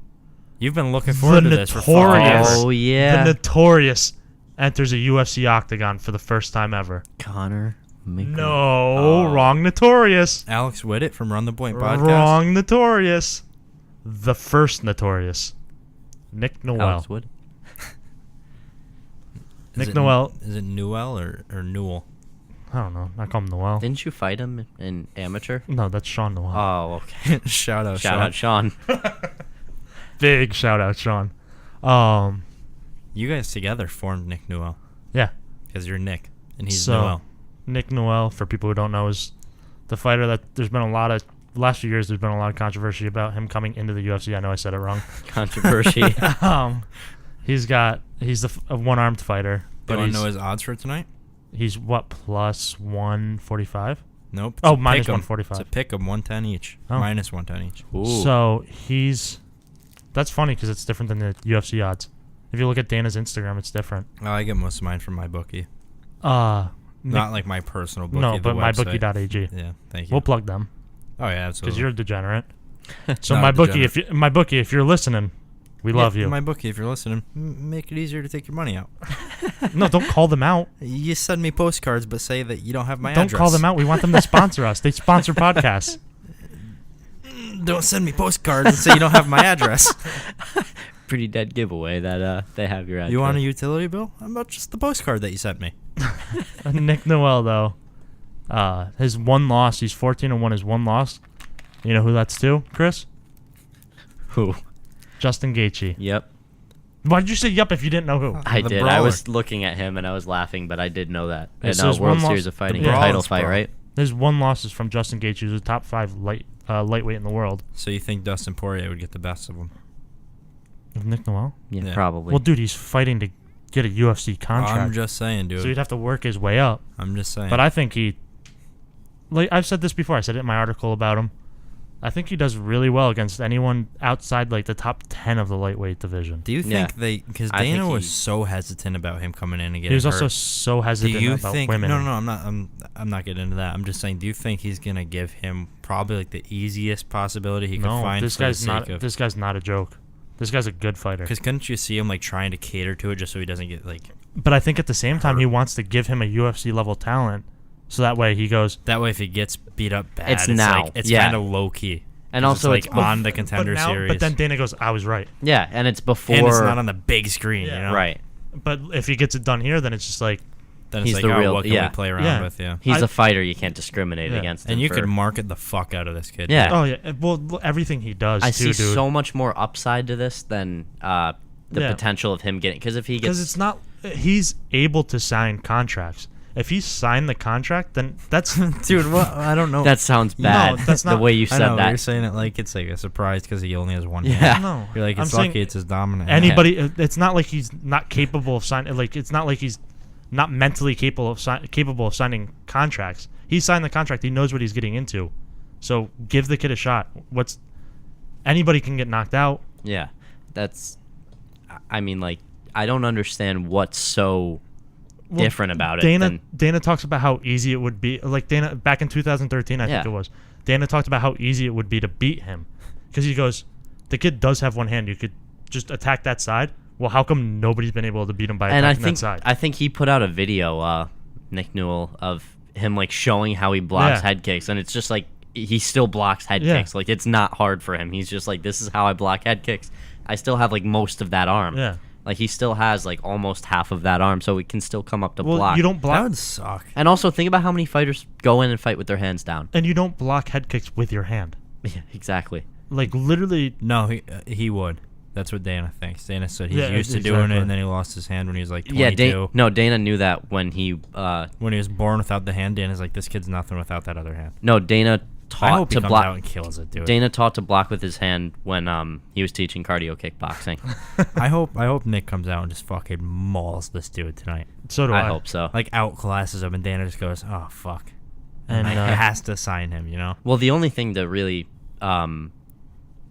You've been looking forward The to this for Notorious. 5 Oh years. yeah, the Notorious enters a UFC octagon for the first time ever. Connor McGregor. No, Oh. wrong Notorious. Alex Whittet from Run the Point podcast. Wrong Notorious. The first Notorious. Nick Noel. Alex Wood. Nick Noel. Is it Newell or Newell? I don't know. I call him Noel. Didn't you fight him in amateur? No, that's Sean Noel. Oh, okay. Shout out, Shout out, Sean. Big shout out, Sean. You guys together formed Nick Newell Yeah. because you're Nick and he's So- Newell. Nick Noel, for people who don't know, is the fighter that there's been a lot of last few years. There's been a lot of controversy about him coming into the UFC. I know I said it wrong. Controversy. He's a one-armed fighter, Do but you want he's to know his odds for tonight? he's what, plus 145? Nope. Oh, It's a minus pick'em. 145. It's a pick 'em, 110 each. Oh. Minus 110 each. Ooh. So that's funny because it's different than the UFC odds. If you look at Dana's Instagram, it's different. Oh, I get most of mine from my bookie. Nick, Not like my personal bookie. no, the but website. mybookie.ag. Yeah, thank you. We'll plug them Oh yeah, because absolutely. you're a degenerate. So Not my a bookie, degenerate. if you're listening, we love you. My bookie, if you're listening, make it easier to take your money out. No, don't call them out. You send me postcards, but say that you don't have my Don't address. call them out. We want them to sponsor us. They sponsor podcasts. Don't send me postcards and say you don't have my address. Pretty dead giveaway that they have your address. You want a utility bill? How about just the postcard that you sent me? Nick Noel, though, his one loss, he's 14-1, his one loss. You know who that's to, Chris? Who? Justin Gaethje. Yep. Why'd you say yup if you didn't know who? I The did. I brawler. was looking at him and I was laughing, but I did know that. Yeah, And so his World one Series loss- of Fighting the title brawler's fight, brawl. right? His one loss is from Justin Gaethje, who's a top 5 lightweight in the world. So you think Dustin Poirier would get the best of him? Nick Noel? Yeah, Yeah. probably. Well, dude, he's fighting to get a UFC contract. I'm just saying, dude. So he'd have to work his way up. I'm just saying. But I think I've said this before. I said it in my article about him. I think he does really well against anyone outside like the top 10 of the lightweight division. Do you Yeah. think because I think Dana was he- so hesitant about him coming in and getting He was hurt. also so Do hesitant you about think? women. No, I'm not getting into that. I'm just saying. Do you think he's gonna give him probably like the easiest possibility he could No, find this for the guy's sake not. of? This guy's not a joke. This guy's a good fighter. Because couldn't you see him like trying to cater to it just so he doesn't get like But I think at the same time hurt. he wants to give him a UFC level talent, so that way he goes. that way if he gets beat up bad, It's now. like, it's Yeah. kind of low key. And also it's it's like on the contender series. But then Dana goes, "I was right." yeah, and it's before. and it's not on the big screen, Yeah. you know? Right. But if he gets it done here, then it's just like, Then it's He's like, the oh, real- what can yeah. we play around Yeah. with? Yeah. He's I- a fighter. You can't discriminate Yeah. against him. And you for- could market the fuck out of this kid. Yeah. oh yeah, well everything he does I too, see dude. so much more upside to this than the Yeah. potential of him getting. Because if he Because gets. it's not. He's able to sign contracts. If he signed the contract, then that's Dude, what? I don't know. That sounds bad. that's the not- way you I said know, that. you're saying it like it's like a surprise because he only has one Yeah. hand. no. You're like, I'm it's saying lucky it's his dominant hand. anybody. It's not like he's not capable of signing. Like it's not like he's not mentally capable of signing contracts. He signed the contract. He knows what he's getting into. So give the kid a shot. Anybody can get knocked out. Yeah, I mean, like, I don't understand what's so different about it. Dana talks about how easy it would be. Like Dana back in 2013, I think it was. Dana talked about how easy it would be to beat him because he goes, the kid does have one hand. You could just attack that side. Well, how come nobody's been able to beat him by attacking that side? I think he put out a video, Nick Newell, of him like showing how he blocks head kicks, and it's just like he still blocks head kicks. Like it's not hard for him. He's just like, this is how I block head kicks. I still have like most of that arm. Yeah. Like he still has like almost half of that arm, so he can still come up to Well, block. you don't block. That would suck. And also think about how many fighters go in and fight with their hands down. And you don't block head kicks with your hand. Yeah, exactly. Like literally. No, he would. That's what Dana thinks. Dana said he's Yeah, used to doing it, and then he lost his hand when he was like 22. Yeah, Dana knew that when he when he was born without the hand. Dana's like, this kid's nothing without that other hand. no Dana I taught hope he to comes block. out and kills it, dude. Dana taught to block with his hand when he was teaching cardio kickboxing. I hope Nick comes out and just fucking mauls this dude tonight. So do I. I hope so. Like outclasses him, and Dana just goes, oh fuck, And and he has to sign him. You know. Well, the only thing that really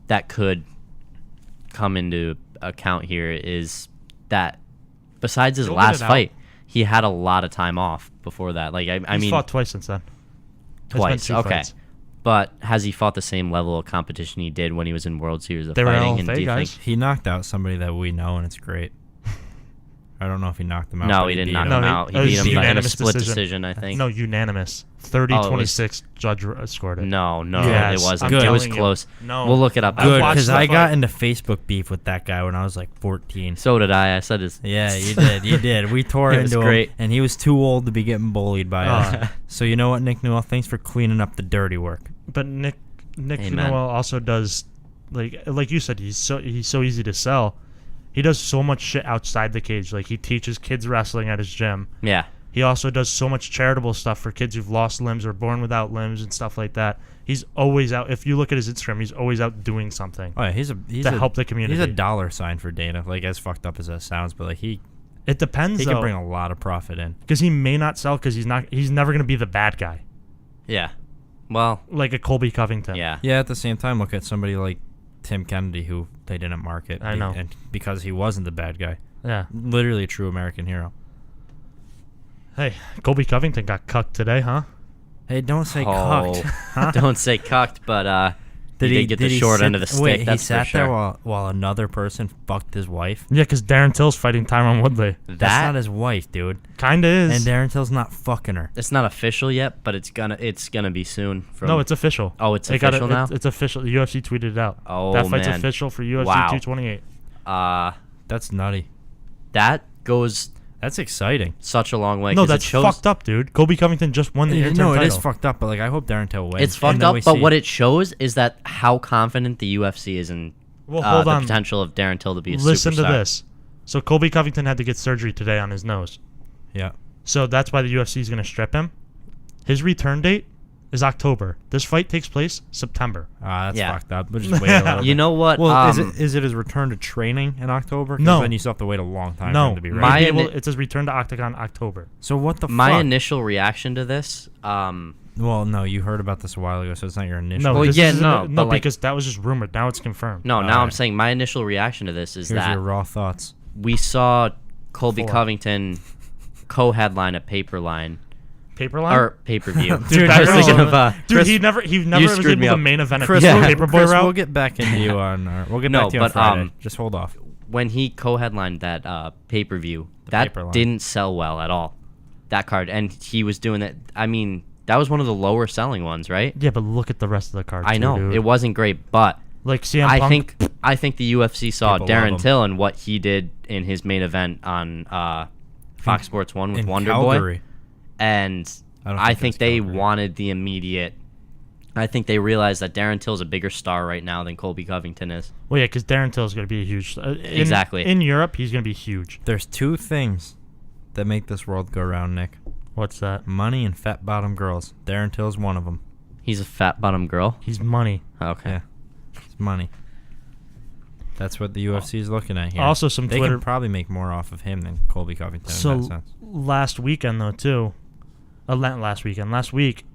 that could come into account here is that besides his He'll last get it out. fight, he had a lot of time off before that. Like I He's mean, fought twice since then. It's been twice. 2 Okay. fights. But has he fought the same level of competition he did when he was in World Series of They were Fighting? And LFA do you guys. think? He knocked out somebody that we know, and it's great. I don't know if he knocked him out. No, but he didn't beat knock him. him No, out. it He was beat him by in a unanimous split decision. decision, I think. No, unanimous. 30-26 judge scored it. No, Yes, it wasn't. I'm It was telling you. close. No. We'll look it up. Good, watched because the I got fight. into Facebook beef with that guy when I was like 14. So did I. I said his. Yeah, you did. You did. We tore It was into great. him, and he was too old to be getting bullied by us. Uh. So you know what, Nick Newell? Thanks for cleaning up the dirty work. But Nick Amen. Noel also does like you said, he's so easy to sell. He does so much shit outside the cage. Like he teaches kids wrestling at his gym. Yeah. He also does so much charitable stuff for kids who've lost limbs or born without limbs and stuff like that. He's always out. If you look at his Instagram, he's always out doing something Oh yeah, he's to help the community. He's a dollar sign for Dana. Like as fucked up as that sounds, but like he It depends can though, bring a lot of profit in. because he may not sell because he's never gonna be the bad guy Yeah. Well, like a Colby Covington. yeah. Yeah, at the same time, look at somebody like Tim Kennedy who they didn't market. I know. and because he wasn't the bad guy, Yeah. literally a true American hero. Hey, Colby Covington got cucked today, huh? Hey, don't say Oh, cucked. Huh? Don't say cucked, but he did get the short end of the stick. Wait, that's he sat for sure. there while another person fucked his wife. Yeah, because Darren Till's fighting Tyron Woodley. That's That not his wife, dude. Kinda is. And Darren Till's not fucking her. it's not official yet, but it's gonna be soon. No, it's official. Oh, it's They got official now? It's official. The UFC tweeted it out. Oh, that fight's man. official for UFC Wow. 228. That's nutty. That goes That's exciting. such a long way. No, 'cause that's it shows, fucked up, dude. Colby Covington just won the interim No, it title. is fucked up, but like I hope Darren Till wins. It's fucked And then up, we but see- what it shows is that how confident the UFC is in Well, hold the on. potential of Darren Till to be a Listen superstar. to this. So Colby Covington had to get surgery today on his nose. Yeah. So that's why the UFC is going to strip him. His return date is October. This fight takes place September. That's Yeah. fucked up. But just wait a little You bit. know what? Well, is it his return to training in October? 'Cause No. Then you still have to wait a long time for No, him to be My ready. ini- it says return to Octagon October. So what the my fuck? initial reaction to this, Well, no, you heard about this a while ago, so it's not your initial. No, Well, this yeah, isn't- no, no, but, like- because that was just rumored. Now it's confirmed. no, now I'm Alright. saying my initial reaction to this is Here's that your raw thoughts. we saw Colby 4. Covington co-headline a Paperline Paper line. or pay-per-view. Dude, I was that's- thinking of Dude, Chris, he never you was screwed me able to up. main event Chris, at Yeah. the Paperboy Chris, route. we'll get back into you on. We'll get No, back to you on but, Friday. Just hold off. when he co-headlined that pay-per-view, that Paperline. didn't sell well at all. That card, and he was doing that. I mean, that was one of the lower selling ones, right? Yeah, but look at the rest of the card. I too, know dude. it wasn't great, but Like CM I Punk. think the UFC saw People love Darren him. Till and what he did in his main event on Fox Sports 1 with In Wonder Calgary. Boy, and I don't I think think it's they Calgary. wanted the immediate. I think they realized that Darren Till's a bigger star right now than Colby Covington is. Well, yeah, because Darren Till is going to be a huge. Exactly. In Europe, he's going to be huge. There's two things that make this world go round, Nick. What's that? Money and fat bottom girls. Darren Till's one of them. He's a fat bottom girl. He's money. Okay. Yeah. It's money. That's what the UFC is looking at here. Also, some they Twitter. can probably make more off of him than Colby Covington in So that sense. last weekend though too, last week,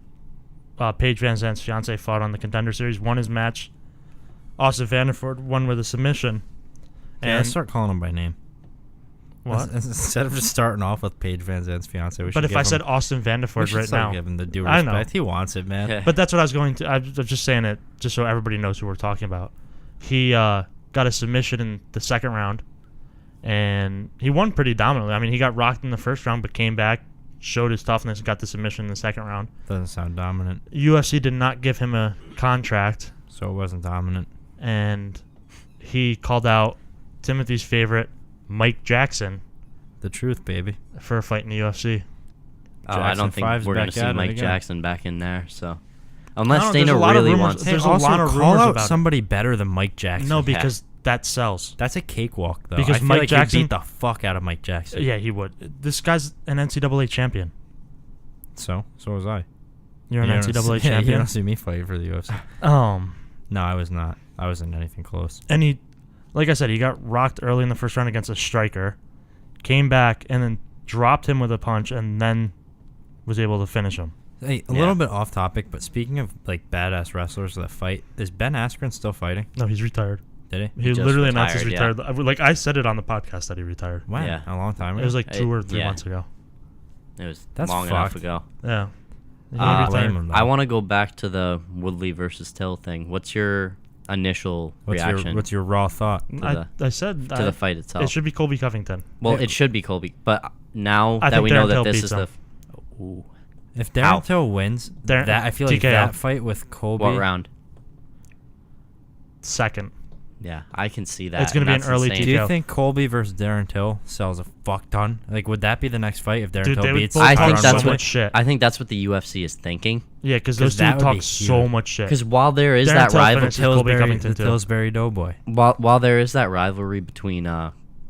Paige Van Zandt's fiance fought on the Contender Series, won his match. Austin Vanderford won with a submission. Yeah, let's start calling him by name. What? Instead of just starting off with Paige Van Zandt's fiance, we should But if give I him, said Austin we Vanderford should right start now, giving the due I respect. know. He wants it, man. Yeah. but that's what I was going to. I'm just saying it just so everybody knows who we're talking about. He got a submission in the second round, and he won pretty dominantly. I mean, he got rocked in the first round, but came back, showed his toughness, and got the submission in the second round. Doesn't sound dominant. UFC did not give him a contract, So it wasn't dominant. and he called out Timothy's favorite, Mike Jackson, The truth, baby. for a fight in the UFC. Oh, I Jackson don't think 5's we're going back to see at it Mike again. Jackson back in there. So I unless don't know, there's Dana a lot of really rumors. wants There's to. a also lot of call rumors out about it. somebody better than Mike Jackson. No, because that sells. That's a cakewalk, though. Because I feel Mike like Jackson- he'd beat the fuck out of Mike Jackson. Yeah, he would. This guy's an NCAA champion. So was I. You're an You don't NCAA see- You champion. don't see me fight for the UFC. No, I was not. I wasn't anything close. And he, like I said, he got rocked early in the first round against a striker, came back and then dropped him with a punch, and then was able to finish him. Hey, a Yeah. little bit off topic, but speaking of like badass wrestlers that fight, is Ben Askren still fighting? No, he's retired. Did he? He just literally announced his retired, retired. Like I said it on the podcast that he retired. When? Yeah. A long time ago. It was like 2 or 3 Yeah. months ago. It was That's long enough fucked. ago. Yeah. He blame retired. him, though. I want to go back to the Woodley versus Till thing. What's your initial reaction What's your raw thought? I said to the fight itself? it should be Colby Covington. Well, Yeah. it should be Colby, but now I that think we know Darren Till that this beats is him. the ooh, If How? Darren Till wins, Darren- I feel like TKO. that fight with Colby. what round? Second. Yeah, I can see that. It's gonna and be an that's early insane. Do you TKO. think Colby versus Darren Till sells a fuck ton? Like, would that be the next fight if Darren Dude, Till they would beats? both I talk think so that's much what shit. I think that's what the UFC is thinking. Yeah, because 'Cause those two that would talk be so huge. much shit. Because while there is Darren that Till rivalry, finishes Colby Covington the too. Pillsbury Doughboy. while there is that rivalry between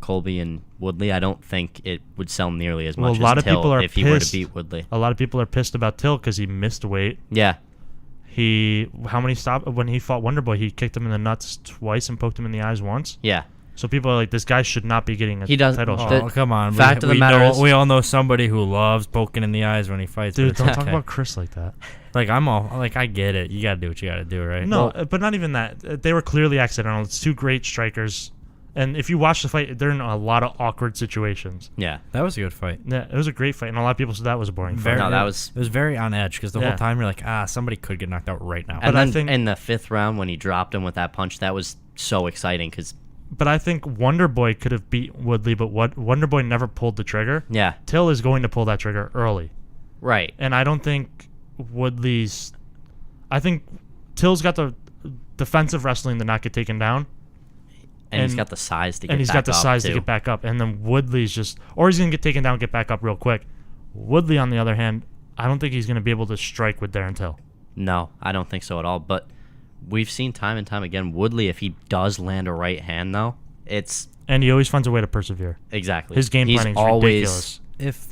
Colby and Woodley, I don't think it would sell nearly as Well, much a lot as of people Till are if he were to pissed. beat Woodley. A lot of people are pissed about Till because he missed weight. Yeah, How many when he fought Wonderboy, he kicked him in the nuts twice and poked him in the eyes once. yeah. So people are like, this guy should not be getting a He does- title Oh, shot. Oh, come on. fact of the matter is- we all know somebody who loves poking in the eyes when he fights. but Dude, it's don't talk okay. about Chris like that. Like, I get it. You gotta do what you gotta do, right? No, Well- but not even that. They were clearly accidental. It's two great strikers. And if you watch the fight, they're in a lot of awkward situations. Yeah. That was a good fight. Yeah, it was a great fight, and a lot of people said that was a boring fight. No, that was- It was very on edge because the Yeah. whole time you're like, somebody could get knocked out right now. And I then think- in the fifth round when he dropped him with that punch, that was so exciting because, But I think Wonderboy could have beat Woodley, but Wonderboy never pulled the trigger. yeah, Till is going to pull that trigger early. right. And I don't think Woodley's... I think Till's got the defensive wrestling to not get taken down. And he's and- got the size to get And he's back got the up, size to too. get back up. And then Woodley's just... Or he's going to get taken down, get back up real quick. Woodley, on the other hand, I don't think he's going to be able to strike with Darren Till. No, I don't think so at all. But we've seen time and time again, Woodley, if he does land a right hand, though, it's And he always finds a way to persevere. exactly. His game He's planning is always ridiculous.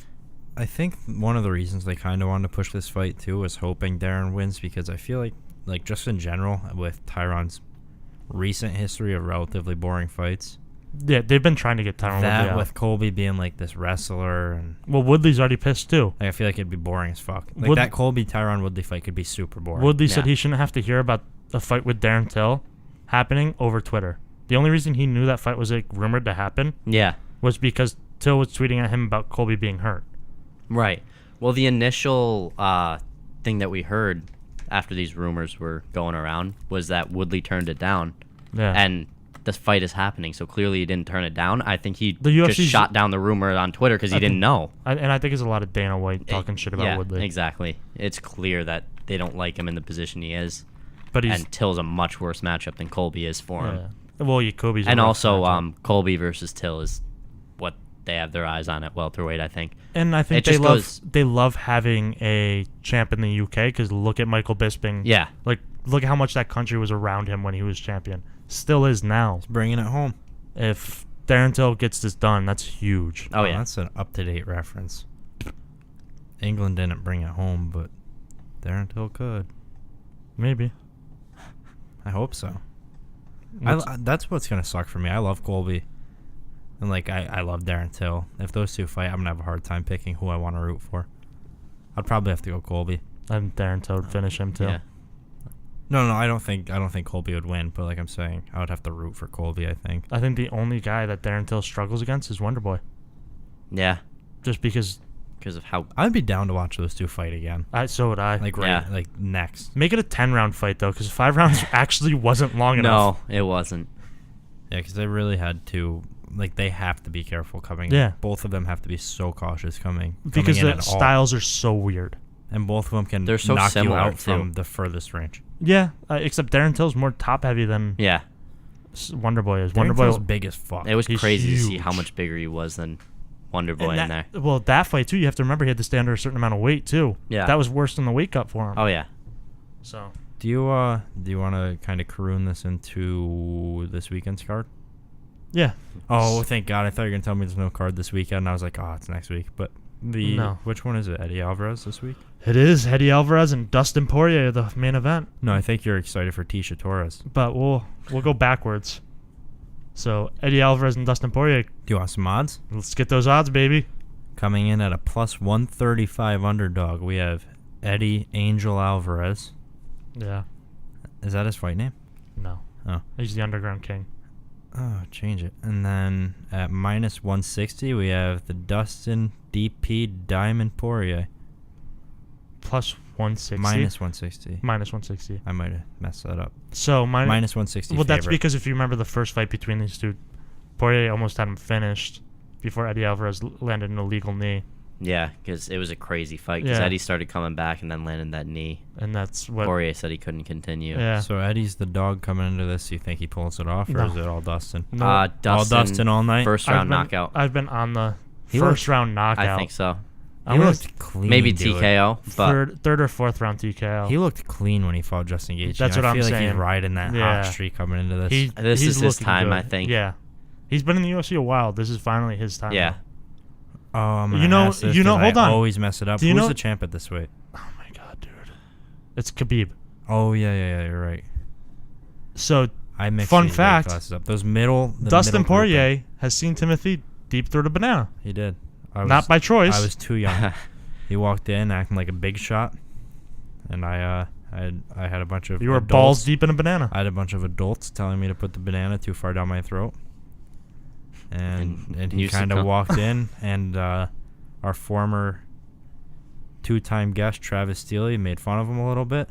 I think one of the reasons they kind of wanted to push this fight too was hoping Darren wins because I feel like just in general with Tyron's recent history of relatively boring fights, Yeah, they've been trying to get Tyron Woodley that out. with Colby being like this wrestler and Well, Woodley's already pissed too. like, I feel like it'd be boring as fuck. Like Wood- that Colby Tyron Woodley fight could be super boring. Woodley said Yeah. he shouldn't have to hear about a fight with Darren Till happening over Twitter. The only reason he knew that fight was like rumored to happen yeah, was because Till was tweeting at him about Colby being hurt. right. Well, the initial thing that we heard after these rumors were going around was that Woodley turned it down, Yeah. and this fight is happening. So clearly, he didn't turn it down. I think he The just UFC's shot down the rumor on Twitter because he didn't know. And I think it's a lot of Dana White talking shit about yeah, Woodley. exactly. It's clear that they don't like him in the position he is, But he's and Till's a much worse matchup than Colby is for him. well, yeah, Kobe's a And rough also, matchup. Colby versus Till is what they have their eyes on at welterweight, I think. And I think it just goes- they love having a champ in the UK because look at Michael Bisping. Yeah. Like look at how much that country was around him when he was champion. Still is now. bringing it home. If Darren Till gets this done, that's huge. Oh, yeah. That's an up to date reference. England didn't bring it home, but Darren Till could. Maybe. I hope so. That's what's gonna suck for me. I love Colby, and like I love Darren Till. If those two fight, I'm gonna have a hard time picking who I want to root for. I'd probably have to go Colby. And Darren Till would finish him too. Yeah. No, I don't think Colby would win, but like I'm saying, I would have to root for Colby. I think. I think the only guy that Darren Till struggles against is Wonderboy. Yeah. Just because Of how. I'd be down to watch those two fight again. So would I. Like Yeah. like next. Make it a 10-round fight though, because 5 rounds actually wasn't long enough. No, it wasn't. Yeah, because they really had to. Like they have to be careful coming. Yeah. Both of them have to be so cautious coming Because in the at all. styles are so weird. And both of them can They're so knock you similar, out too. from the furthest range. Yeah, except Darren Till's more top heavy than Yeah. Wonderboy is. Darren Till's Wonderboy. big as fuck. It was He's crazy to see how huge. much bigger he was than Wonderboy in there. Well, that fight too, you have to remember he had to stay under a certain amount of weight too. Yeah. That was worse than the weight cut for him. Oh, yeah. So Do you want to kind of croon this into this weekend's card? yeah, Oh, thank God! I thought you were gonna tell me there's no card this weekend. And I was like, oh, it's next week. But No. which one is it? Eddie Alvarez this week? it is Eddie Alvarez and Dustin Poirier, the main event. No, I think you're excited for Tisha Torres. But we'll go backwards. So Eddie Alvarez and Dustin Poirier, Do you want some odds? let's get those odds, baby. Coming in at a plus 135 underdog, we have Eddie Angel Alvarez. Yeah, Is that his fight name? no, Oh. he's the Underground King. Oh, change it. And then at minus 160, we have the Dustin DP Diamond Poirier. Plus 160. Minus 160. Minus 160. I might have messed that up. So Minus 160 Well, that's favorite. because if you remember the first fight between these two, Poirier almost had him finished before Eddie Alvarez landed an illegal knee, Yeah, because it was a crazy fight. Because Yeah. Eddie started coming back and then landed that knee. and that's what. Poirier said he couldn't continue. Yeah. So Eddie's the dog coming into this. Do you think he pulls it off, or No. is it all Dustin? No, All Dustin all night? First round knockout. I've been on the He first looked- round knockout. I think so. He I'm gonna looked clean. Maybe dude. TKO, but third or fourth round TKO. He looked clean when he fought Justin Gaethje. That's I what I'm feel like saying. he's riding that Yeah. hot streak coming into this. This he's is his looking time, good. I think. Yeah, he's been in the UFC a while. This is finally his time. Yeah. Oh, I'm gonna You know- ask this you know- 'cause hold I on. always mess it up. Do you Who's know- the champ at this weight? Oh my god, dude, it's Khabib. Oh yeah, you're right. So I mixed Fun these weight fact, classes up. Those middle. The Dustin middle grouping. Poirier has seen Timothy deep throat a banana, He did. not by choice. I was too young. He walked in acting like a big shot, and I had a bunch of. You were adults- balls deep in a banana. I had a bunch of adults telling me to put the banana too far down my throat, and he you kind of succumbed. walked in, and our former two-time guest Travis Steele made fun of him a little bit.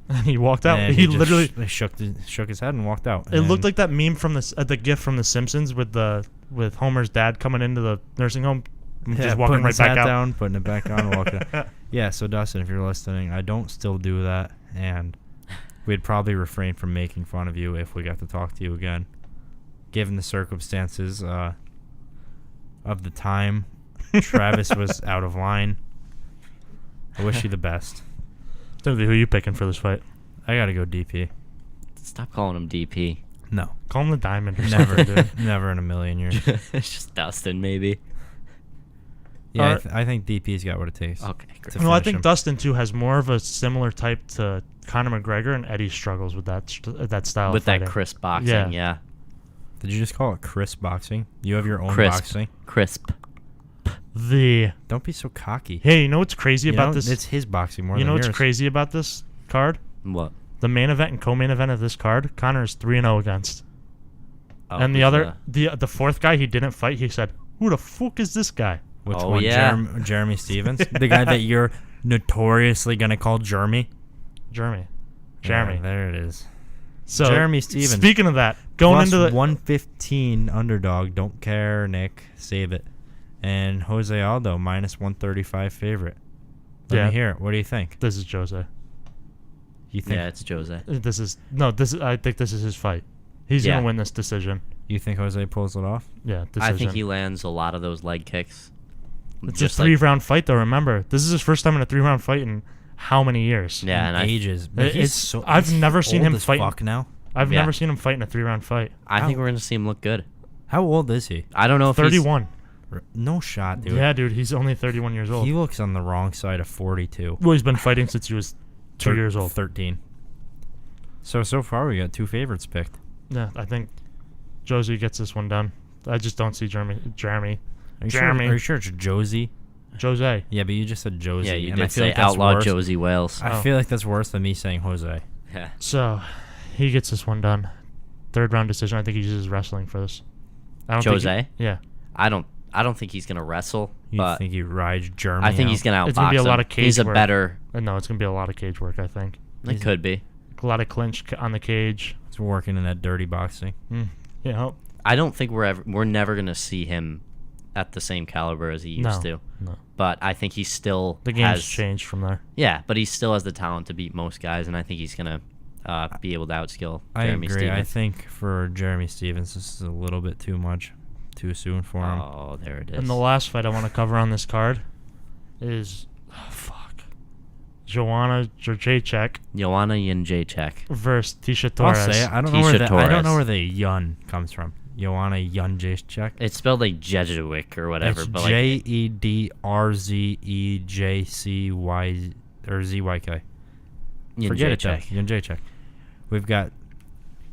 And he walked out. And He just literally. shook his head and walked out. It looked And like that meme from the GIF from The Simpsons with Homer's dad coming into the nursing home, and just walking putting right his hat back out. down, putting it back on, and walking out. Yeah, so Dustin, if you're listening, I don't still do that, and we'd probably refrain from making fun of you if we got to talk to you again, given the circumstances of the time. Travis was out of line. I wish you the best. Timothy, who are you picking for this fight? I gotta go DP. Stop calling him DP. No, Call him the Diamond. Or never, something, dude. never in a million years. It's just Dustin, maybe. Yeah, Alright. I think DP's got what it takes. Okay, great. To No, I finish think him. Dustin too has more of a similar type to Conor McGregor, and Eddie struggles with that style. With of that fighting. crisp boxing, yeah. Did you just call it crisp boxing? You have your own Crisp. boxing. Crisp. Don't be so cocky. Hey, you know what's crazy You about know, this? It's his boxing more You than know what's yours. crazy about this card? What? The main event and co-main event of this card, Conor is 3-0 against. Oh, And the who's other, the fourth guy he didn't fight, he said, "Who the fuck is this guy?" Which Oh, one? yeah. Jeremy Stevens? The guy that you're notoriously going to call Jeremy? Jeremy. Yeah, there it is. So Jeremy Stevens. Speaking of that, going Plus into the 115 underdog. Don't care, Nick. Save it. And Jose Aldo, minus 135 favorite. Let me hear it. What do you think? this is Jose. You think Yeah, it's Jose. I think this is his fight. He's Yeah. gonna win this decision. you think Jose pulls it off? Yeah, decision. I think he lands a lot of those leg kicks. It's Just a like- 3-round fight, though. Remember, this is his first time in a 3-round fight in how many years? Yeah, and ages. But I've he's never seen him old as fight- fuck now. I've Yeah. never seen him fight in a 3-round fight. I think we're gonna see him look good. How old is he? I don't know if 31. No shot, dude. Yeah, dude, he's only 31 years old. He looks on the wrong side of 42. Well, he's been fighting since he was 2 years old. 13. So far we got 2 favorites picked. Yeah, I think Josie gets this one done. I just don't see Jeremy. Are you sure it's Josie? Jose. Yeah, but you just said Josie. Yeah, you and I did feel say like that's outlaw worse. Josie Wales. I feel like that's worse than me saying Jose. Yeah. So, he gets this one done. 3rd round decision. I think he uses wrestling for this. I don't Jose? Think yeah. I don't think he's gonna wrestle. You but think he rides Jeremy? I think he's gonna outbox It's gonna be a lot him. of cage He's a work. better. No, it's gonna be a lot of cage work. I think. It could be. A lot of clinch on the cage. He's working in that dirty boxing. Yeah. I don't think we're never gonna see him at the same caliber as he used to. No. But I think he still The game's has changed from there. Yeah, but he still has the talent to beat most guys, and I think he's gonna be able to outskill I Jeremy agree. Stevens. I think for Jeremy Stevens, this is a little bit too soon for him. Oh, there it is. And the last fight I want to cover on this card is Joanna Jędrzejczyk Joanna Jędrzejczyk. versus Tisha I'll Torres. say it. I don't know where the yun comes from. Joanna Jędrzejczyk. It's spelled like Jesuit or whatever, It's but like JEDRZEJCY or ZYK. Forget it, though. Jędrzejczyk. We've got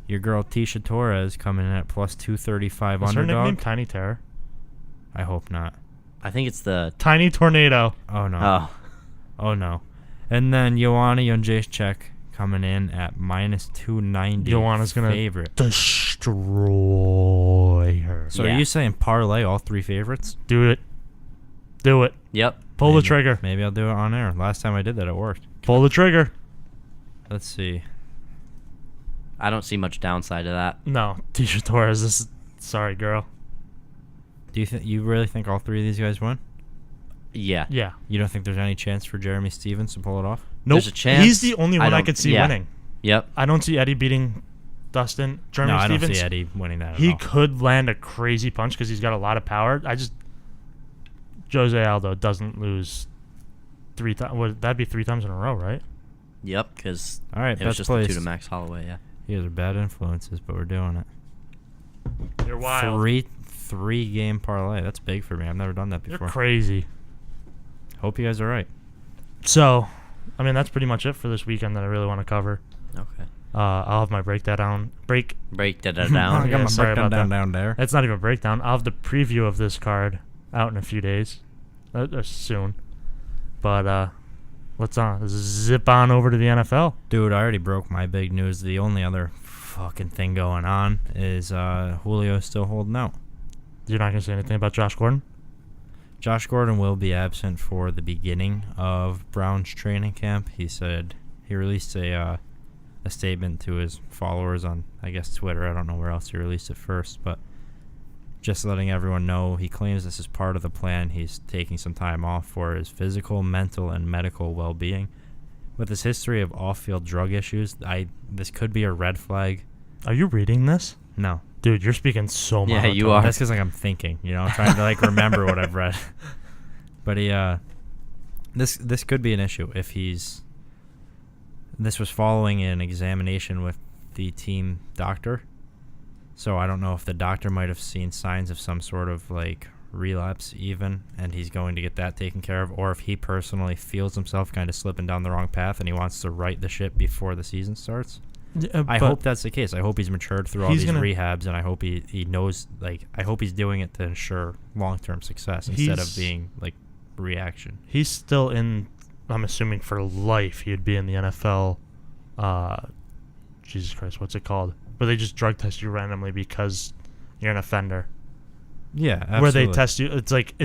your girl Tisha Torres coming in at plus 235 Is her underdog. nickname Tiny Terror? I hope not. I think it's the Tiny Tornado. Oh no. Oh no. And then Joanna Jędrzejczyk coming in at minus 290. Joanna's gonna favorite. Destroy her. So Yeah. are you saying parlay all 3 favorites? Do it. Do it. Yep. Pull the trigger. Maybe I'll do it on air. Last time I did that, it worked. Pull the trigger. Let's see. I don't see much downside to that. No, Tisha Torres. Sorry, girl. Do you really think all 3 of these guys win? Yeah. Yeah. You don't think there's any chance for Jeremy Stevens to pull it off? Nope. There's a chance. He's the only one I don't- could see yeah. winning. Yep. I don't see Eddie beating Dustin. Jeremy No, I don't Stevens. see Eddie winning that at He all. could land a crazy punch because he's got a lot of power. Jose Aldo doesn't lose 3 times. That'd be 3 times in a row, right? Yep. Because All right, it was best just the place. 2 to Max Holloway. Yeah. You guys are bad influences, but we're doing it. You're wild. Three game parlay. That's big for me. I've never done that You're before. crazy. Hope you guys are right. So, I mean, that's pretty much it for this weekend that I really want to cover. Okay. I'll have my breakdown. Break that I down. got my sorry breakdown about that. down there. It's not even a breakdown. I'll have the preview of this card out in a few days. Soon. But let's zip on over to the NFL. Dude, I already broke my big news. The only other fucking thing going on is Julio's still holding out. You're not going to say anything about Josh Gordon? Josh Gordon will be absent for the beginning of Brown's training camp. He said he released a statement to his followers on, I guess, Twitter. I don't know where else he released it first, but just letting everyone know, he claims this is part of the plan. He's taking some time off for his physical, mental, and medical well-being. With his history of off-field drug issues, this could be a red flag. Are you reading this? No. Dude, you're speaking so much. Yeah, you are. That's because I'm thinking, I'm trying to remember what I've read. But this could be an issue if this was following an examination with the team doctor. So I don't know if the doctor might have seen signs of some sort of relapse even, and he's going to get that taken care of, or if he personally feels himself kind of slipping down the wrong path and he wants to right the ship before the season starts. I hope that's the case. I hope he's matured through all these rehabs, and I hope he knows, I hope he's doing it to ensure long-term success instead of being, reaction. He's still in, I'm assuming for life, he'd be in the NFL, Jesus Christ, what's it called? Where they just drug test you randomly because you're an offender. Yeah, absolutely. Where they test you, it's like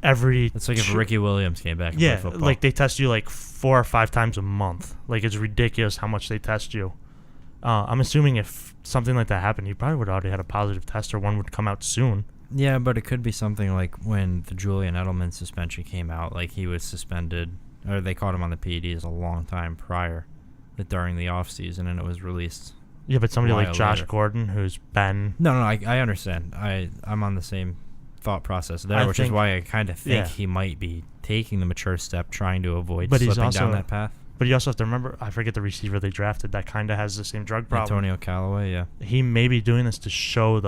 every... It's like if Ricky Williams came back and played football. They test you 4 or 5 times a month. It's ridiculous how much they test you. I'm assuming if something like that happened, you probably would already had a positive test, or one would come out soon. Yeah, but it could be something like when the Julian Edelman suspension came out, he was suspended, or they caught him on the PEDs a long time prior, during the offseason, and it was released. Yeah, but somebody like Josh later. Gordon, who's been... No, I understand. I'm on the same thought process there, which is why I kind of think he might be taking the mature step, trying to avoid slipping down that path. But you also have to remember, I forget the receiver they drafted that kind of has the same drug problem. Antonio Callaway, yeah. He may be doing this to show,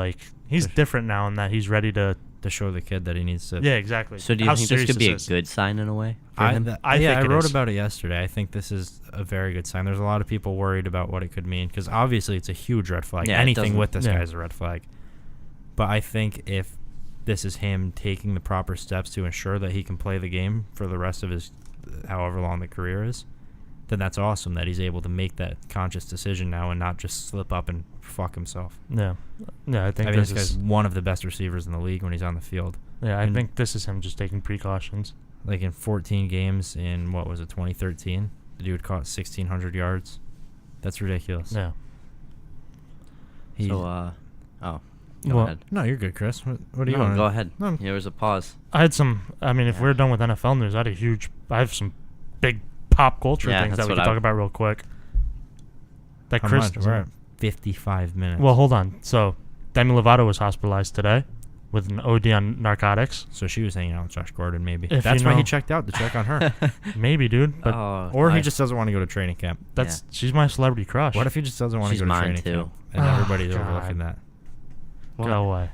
he's different now in that he's ready to to show the kid that he needs to. Yeah, exactly. So do you How think this serious could be a is. good sign in a way for I him? think it wrote is. about it yesterday. I think this is a very good sign. There's a lot of people worried about what it could mean because obviously it's a huge red flag. Yeah, it Anything doesn't- with this yeah. guy is a red flag. But I think if this is him taking the proper steps to ensure that he can play the game for the rest of his however long the career is, then that's awesome that he's able to make that conscious decision now and not just slip up and fuck himself. Yeah. Yeah, I think I mean, this this is. guy's one of the best receivers in the league when he's on the field. Yeah, I and- think this is him just taking precautions. Like in 14 games in, 2013, the dude caught 1,600 yards. That's ridiculous. Yeah. He's, Go Well, ahead. No, you're good, Chris. What do you No, want? go ahead. No. There was a pause. I had some. I mean, if Yeah. we're done with NFL news, I have some big pop culture Yeah, things that that's we what can I- talk about real quick. That How Chris. much? We're at 55 minutes. Well, hold on. So, Demi Lovato was hospitalized today with an OD on narcotics. so she was hanging out with Josh Gordon, maybe. If That's you why he know- checked out to check on her. Maybe, dude. But Or he I- just doesn't want to go to training camp. that's she's my celebrity crush. What if he just doesn't want to She's go to mine, training too. camp? And Oh, everybody's God. overlooking that. Go away.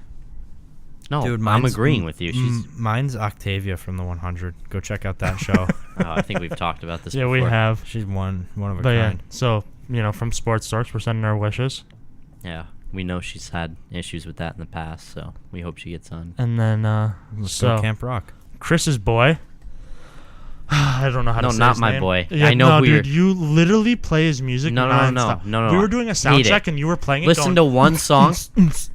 No, Dude, I'm mine's- agreeing with you. She's. Mine's Octavia from the 100. Go check out that show. I think we've talked about this. Yeah, before. we have. She's one of a But yeah, kind. so from Sports Dorks, we're sending our wishes, Yeah, we know she's had issues with that in the past, so we hope she gets on. and then Let's go so Camp Rock. Chris's boy. I don't know how to No, say not his my name. boy. Yeah, I know no, who dude, you're- you literally play his music. No. nonstop. We were doing a sound Hate it. check, and you were playing it. Listen to going, one song.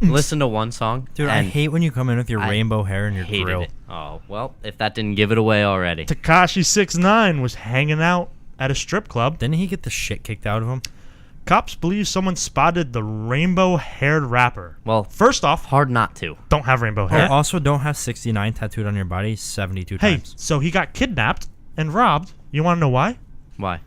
Listen to one song. Dude, I and hate when you come in with your I rainbow hair and your hated grill. it. Oh well, if that didn't give it away already. Tekashi 6ix9ine was hanging out at a strip club. Didn't he get the shit kicked out of him? Cops believe someone spotted the rainbow-haired rapper. Well, First off, hard not to. don't have rainbow Oh, hair. also, don't have 69 tattooed on your body 72 Hey, times. so he got kidnapped and robbed. You want to know why? Why?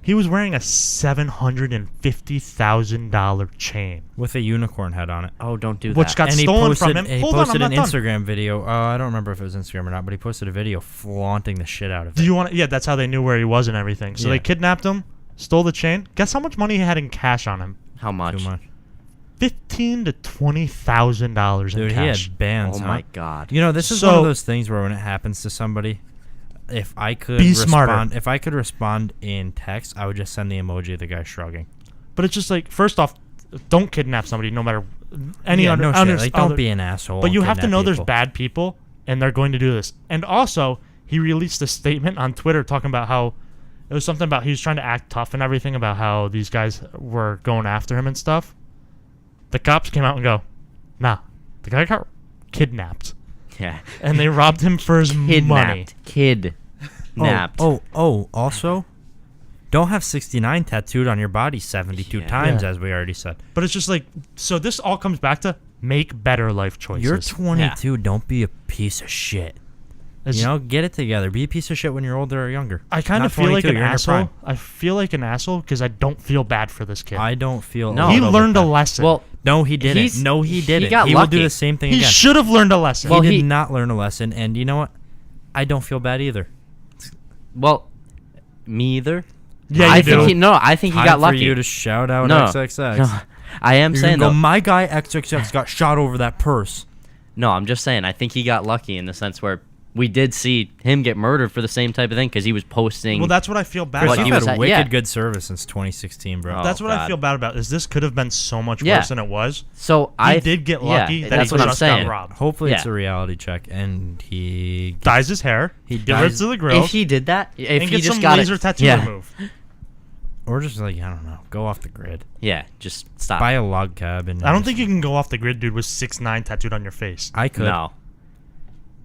He was wearing a $750,000 chain, With a unicorn head on it. Oh, don't do which that. got And he stolen posted, from him. he Hold on, posted I'm an not done. Instagram video. I don't remember if it was Instagram or not, but he posted a video flaunting the shit out of Do it. you want? Yeah, that's how they knew where he was and everything. So Yeah. they kidnapped him, stole the chain. Guess how much money he had in cash on him? How much? Too much. $15,000 to $20,000 in Dude, he cash. had bands, Oh huh? my god. You know, this is one So- of those things where when it happens to somebody, if I could Be respond, smarter. if I could respond in text, I would just send the emoji of the guy shrugging. But it's just like, first off, don't kidnap somebody, no matter any Yeah, other. no shit. other- Like, don't other- be an asshole. But you and have to kidnap know there's people. bad people, and they're going to do this. And also, he released a statement on Twitter talking about how it was something about he was trying to act tough and everything about how these guys were going after him and stuff. The cops came out and go, nah, the guy got kidnapped, Yeah. and they robbed him for his money. Kidnapped. Also, don't have 69 tattooed on your body 72 Yeah. times, Yeah. as we already said. But it's just like, so this all comes back to make better life choices. You're 22. Don't be a piece of shit. It's- You know, get it together. Be a piece of shit when you're older or younger. I kind Not of feel like 22, an you're in your asshole. prime. I feel like an asshole because I don't feel bad for this kid. I don't feel. No. a He little learned bit a bad. lesson. Well, No, he didn't. He's- No, he he didn't. got He will do lucky. the same thing he again. should have learned a lesson. Well, he he- did not learn a lesson, and you know what? I don't feel bad either. well, me either. yeah, you I do. think I think he Time got for lucky. you to shout out No. XXX. No, I am You're saying gonna go, though. my guy XXX got shot over that purse. No, I'm just saying. I think he got lucky in the sense where we did see him get murdered for the same type of thing because he was posting. Well, that's what I feel bad Chris, What about. he you've was had at- wicked yeah. good service since 2016, bro. Oh, That's what I God. feel bad about. Is this could have been so much Yeah. worse than it was. so He I did get yeah, lucky that that's he what I'm just saying. got robbed. Hopefully it's Yeah. a reality check, and he Dyes his hair. He Gets dyes- to the grill. If he did that, if and he gets just some got laser it, tattoo yeah, removed. or just like I don't know, go off the grid, yeah, just stop. buy a log cab, and I don't think you can go off the grid, dude, with 6ix9ine tattooed on your face. I could. No,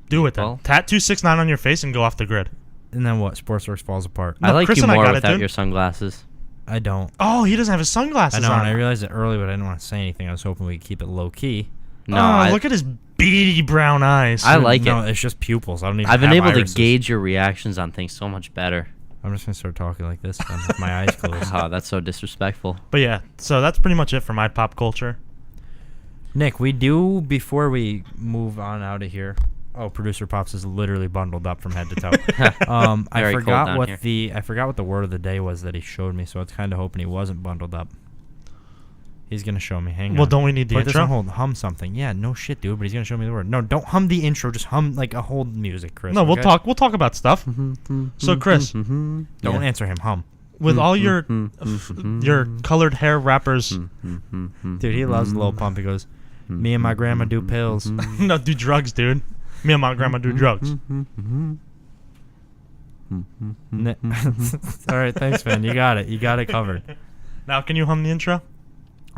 Do it then. Well- Tattoo 6ix9ine on your face and go off the grid. And then what? Sports Dork falls apart. No, I like Chris you and I more got it, without dude. your sunglasses. I don't. Oh, he doesn't have his sunglasses I know, on. and I realized it early, but I didn't want to say anything. I was hoping we could keep it low key. No, Oh, look at his beady brown eyes. I like no, it. it's just pupils. I don't even. I've been have able irises. to gauge your reactions on things so much better. I'm just gonna start talking like this then, with my eyes closed. Oh, that's so disrespectful. But yeah, so that's pretty much it for my pop culture. Nick, we do before we move on out of here. Oh, producer Pops is literally bundled up from head to toe. I Very cold forgot down what here. the word of the day was that he showed me, so I was kind of hoping he wasn't bundled up. He's gonna show me. Hang on. Well, don't we need the Put this intro? on hold. Hum something. Yeah, no shit, dude. But he's gonna show me the word. No, don't hum the intro. Just hum like a whole music, Chris. No, we'll okay? talk. We'll talk about stuff. So, Chris, Don't answer him. Hum. with all your colored hair wrappers, Dude, he loves Lil Pump. He goes, "Me and my grandma do pills." no, do drugs, dude. Me and my grandma do drugs. All right, thanks, man. You got it. You got it covered. Now, can you hum the intro?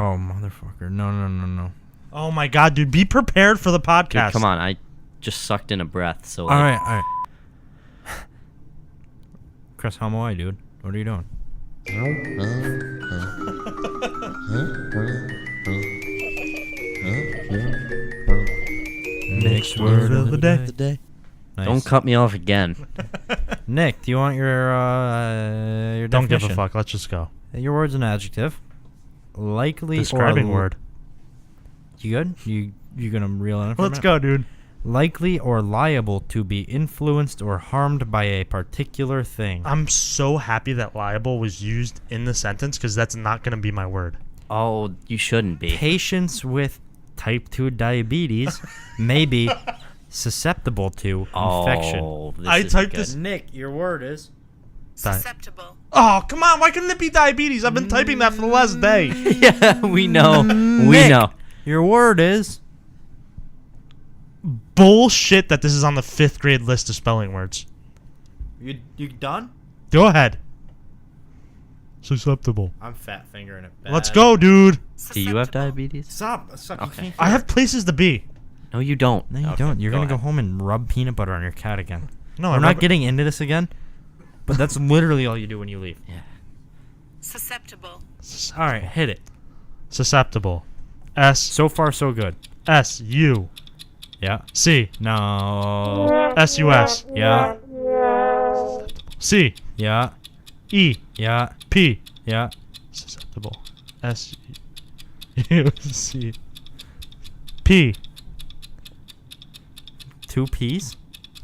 Oh, motherfucker. No. Oh my God, dude! Be prepared for the podcast. Dude, come on, I just sucked in a breath. So All right. Chris, hum away, dude. What are you doing? Next word of the day. Nice. Don't cut me off again. Nick, do you want your Don't give definition? a fuck. Let's just go. Your word's an adjective. Likely Describing or word. You good? You gonna reel in? For a Let's minute? go, dude. Likely or liable to be influenced or harmed by a particular thing. I'm so happy that liable was used in the sentence because that's not going to be my word. Oh, you shouldn't be. Patients with type 2 diabetes may be susceptible to infection. Oh, this I isn't typed good. this- Nick, your word is Susceptible. Oh, come on. Why couldn't it be diabetes? I've been typing that for the last day. Yeah, we know. We Nick, know. Your word is Bullshit that this is on the 5th grade list of spelling words. you done? Go ahead. Susceptible. I'm fat fingering it. Let's go, dude. Do you have diabetes? Stop. Okay. I have places to be. No, you don't. No, you Okay, don't. You're gonna go ahead. home and rub peanut butter on your cat again. No, I'm not getting into this again, but that's literally all you do when you leave. Yeah. Susceptible. All right, hit it. Susceptible. So far, so good. S-U-C. Yeah. No. S-U-S. Yeah. C. Yeah. E. Yeah. P. Yeah. Susceptible. S-U-C. P. 2 P's?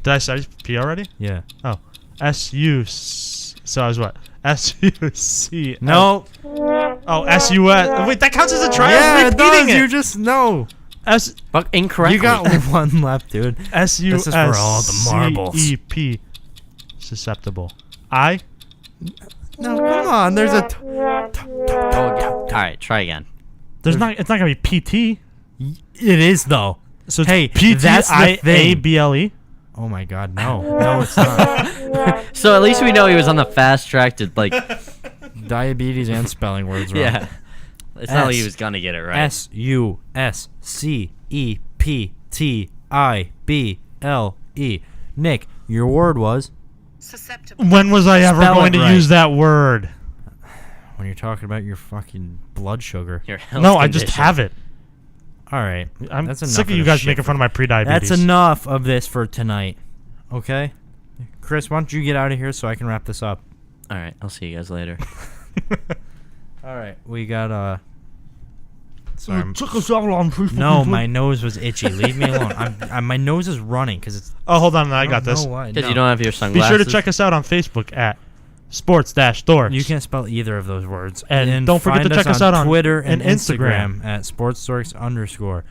Did I say P already? Yeah. Oh. S-U. So I was what? S-U-C. No. Oh, S-U-S. Wait, that counts as a try? I Yeah, was it does. repeating You it. just no. S. But incorrectly. You got one left, dude. S-U-S. This is for all the marbles. C-E-P. Susceptible. I. No, come on. There's a. All right, try again. It's not gonna be P-T. It is though. So it's Hey, that's the thing. P-T-I-A-B-L-E. Oh my God, no. No, it's not. So at least we know he was on the fast track to like. Diabetes and spelling words wrong. Yeah. It's not like he S. was gonna get it right. S-U-S-C-E-P-T-I-B-L-E. Nick, your word was Susceptible. When was I ever Spell going it to right. use that word? when you're talking about your fucking blood sugar. Your health No, I just condition. have it. All right. I'm That's enough sick of you this guys shit making fun of my pre-diabetes. That's enough of this for tonight. Okay? Chris, why don't you get out of here so I can wrap this up? All right, I'll see you guys later. All right. We got sorry. I'm- Took us all on. No, my nose was itchy. Leave me alone. My nose is running because it's. Oh, hold on, I got don't this. know why. Because No. you don't have your Be sunglasses. sure to check us out on Facebook at Sports-Dorks. You can't spell either of those words. And don't forget to find check us out on Twitter and Instagram. Instagram at sportsdorks_.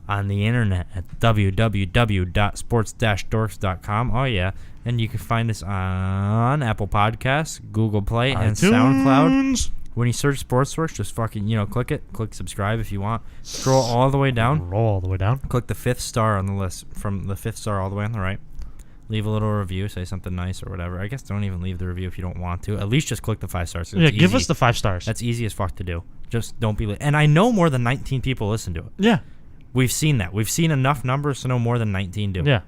On the internet at www.sports-dorks.com. Oh, yeah. And you can find us on Apple Podcasts, Google Play, and SoundCloud. iTunes. When you search Sports Dorks, just fucking, click it. Click subscribe if you want. Scroll all the way down. Roll all the way down. Click the 5th star on the list, from the 5th star all the way on the right. Leave a little review, say something nice or whatever. I guess don't even leave the review if you don't want to. At least just click the 5 stars. Yeah, give us the 5 stars. That's easy as fuck to do. Just don't be. And I know more than 19 people listen to it. Yeah. We've seen that. We've seen enough numbers to know more than 19 do. Yeah.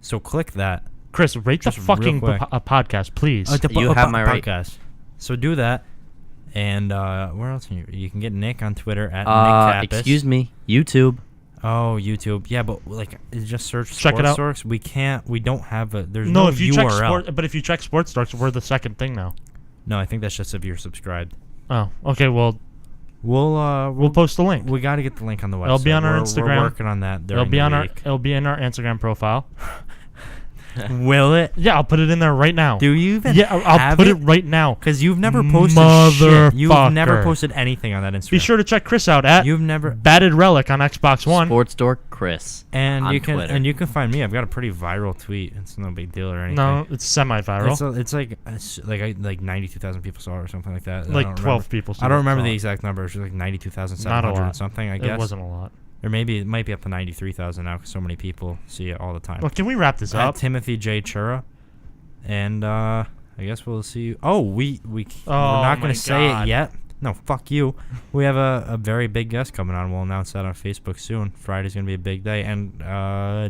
So click that. Chris, rate the Just real fucking quick. podcast, please. You have my rate. podcast. So do that. And where else? You can get Nick on Twitter at Nick Kappas. Excuse me, YouTube. Oh, YouTube. Yeah, but just search Check it Sports out. Dorks. We can't. We don't have a. There's no, no if you URL. check but if you check Sports-Dorks, we're the second thing now. No, I think that's just if you're subscribed. Oh, okay. Well, We'll post the link. We got to get the link on the website. It'll be on our We're Instagram. We're working on that. It'll be during on the our week. it'll be in our Instagram profile. Will it? Yeah, I'll put it in there right now. Do you even? Yeah, I'll put it right now. Because you've never posted shit. You've never Motherfucker. posted anything on that Instagram. Be sure to check Chris out at You've never. Batted Relic on Xbox One. Sports Dork Chris. And on you can Twitter. you can find me. I've got a pretty viral tweet. It's no big deal or anything. No, it's semi-viral. It's like 92,000 people saw it or something like that. Like I don't 12 remember. people. I don't remember saw the it. exact number. It was like 92,700 Not a or lot. something. I guess It wasn't a lot. Or maybe it might be up to 93,000 now because so many people see it all the time. Well, can we wrap this At up? Timothy J. Chura. And I guess we'll see you. Oh, we're Oh, not my going to say God. it yet. No, fuck you. We have a very big guest coming on. We'll announce that on Facebook soon. Friday's going to be a big day. And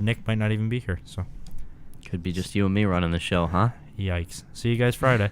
Nick might not even be here. So, Could be just you and me running the show, huh? yikes. See you guys Friday.